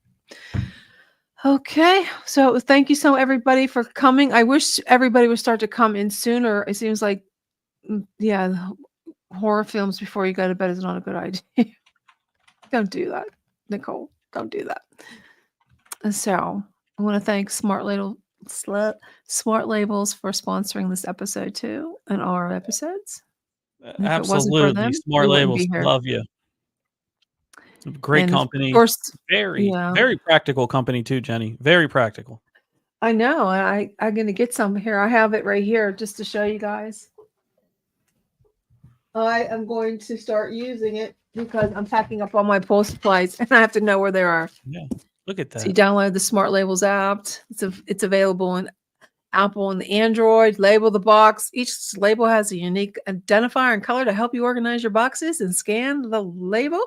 S9: Okay, so thank you so everybody for coming. I wish everybody would start to come in sooner. It seems like, horror films before you go to bed is not a good idea. Don't do that, Nicole. Don't do that. And so I want to thank Smart Labels for sponsoring this episode too, and all our episodes.
S10: Absolutely, Smart Labels, love you. Great company. Of course, very practical company too, Jenny. Very practical.
S9: I know. I'm going to get some here. I have it right here just to show you guys. I am going to start using it because I'm packing up all my pool supplies and I have to know where they are.
S10: Yeah, look at that.
S9: So you download the Smart Labels app. It's available on Apple and the Android. Label the box. Each label has a unique identifier and color to help you organize your boxes and scan the label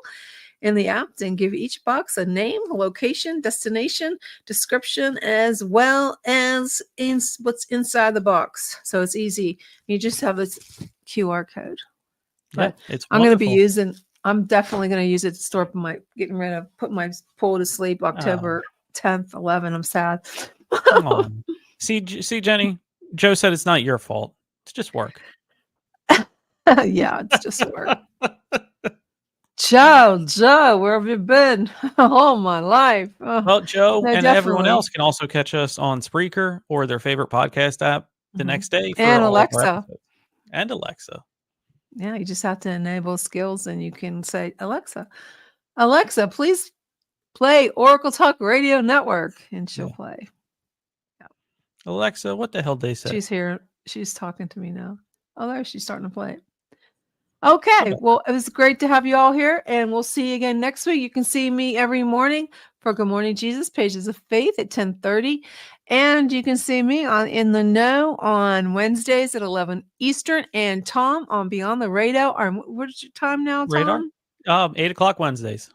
S9: in the app and give each box a name, location, destination, description, as well as what's inside the box. So it's easy. You just have this QR code. But I'm going to be I'm definitely going to use it to store put my pool to sleep October 10th, 11th. I'm sad.
S10: Come on. See, Jenny, Joe said it's not your fault. It's just work.
S9: Yeah, it's just work. Joe, where have you been all my life?
S10: Well, Joe and everyone else can also catch us on Spreaker or their favorite podcast app the next day.
S9: And Alexa.
S10: And Alexa.
S9: Yeah, you just have to enable skills and you can say, Alexa, please play Oracle Talk Radio Network. And she'll play.
S10: Yeah. Alexa, what the hell did they say?
S9: She's here. She's talking to me now. Oh, there she's starting to play it. Okay, well, it was great to have you all here, and we'll see you again next week. You can see me every morning for Good Morning Jesus, Pages of Faith at 10:30, and you can see me on In the Know on Wednesdays at 11 Eastern, and Tom on Beyond the Radar. What's your time now, Tom?
S10: Radar? 8 o'clock Wednesdays.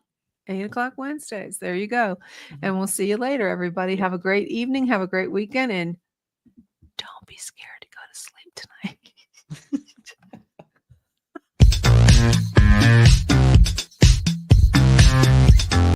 S9: 8 o'clock Wednesdays. There you go. And we'll see you later, everybody. Have a great evening. Have a great weekend, and don't be scared.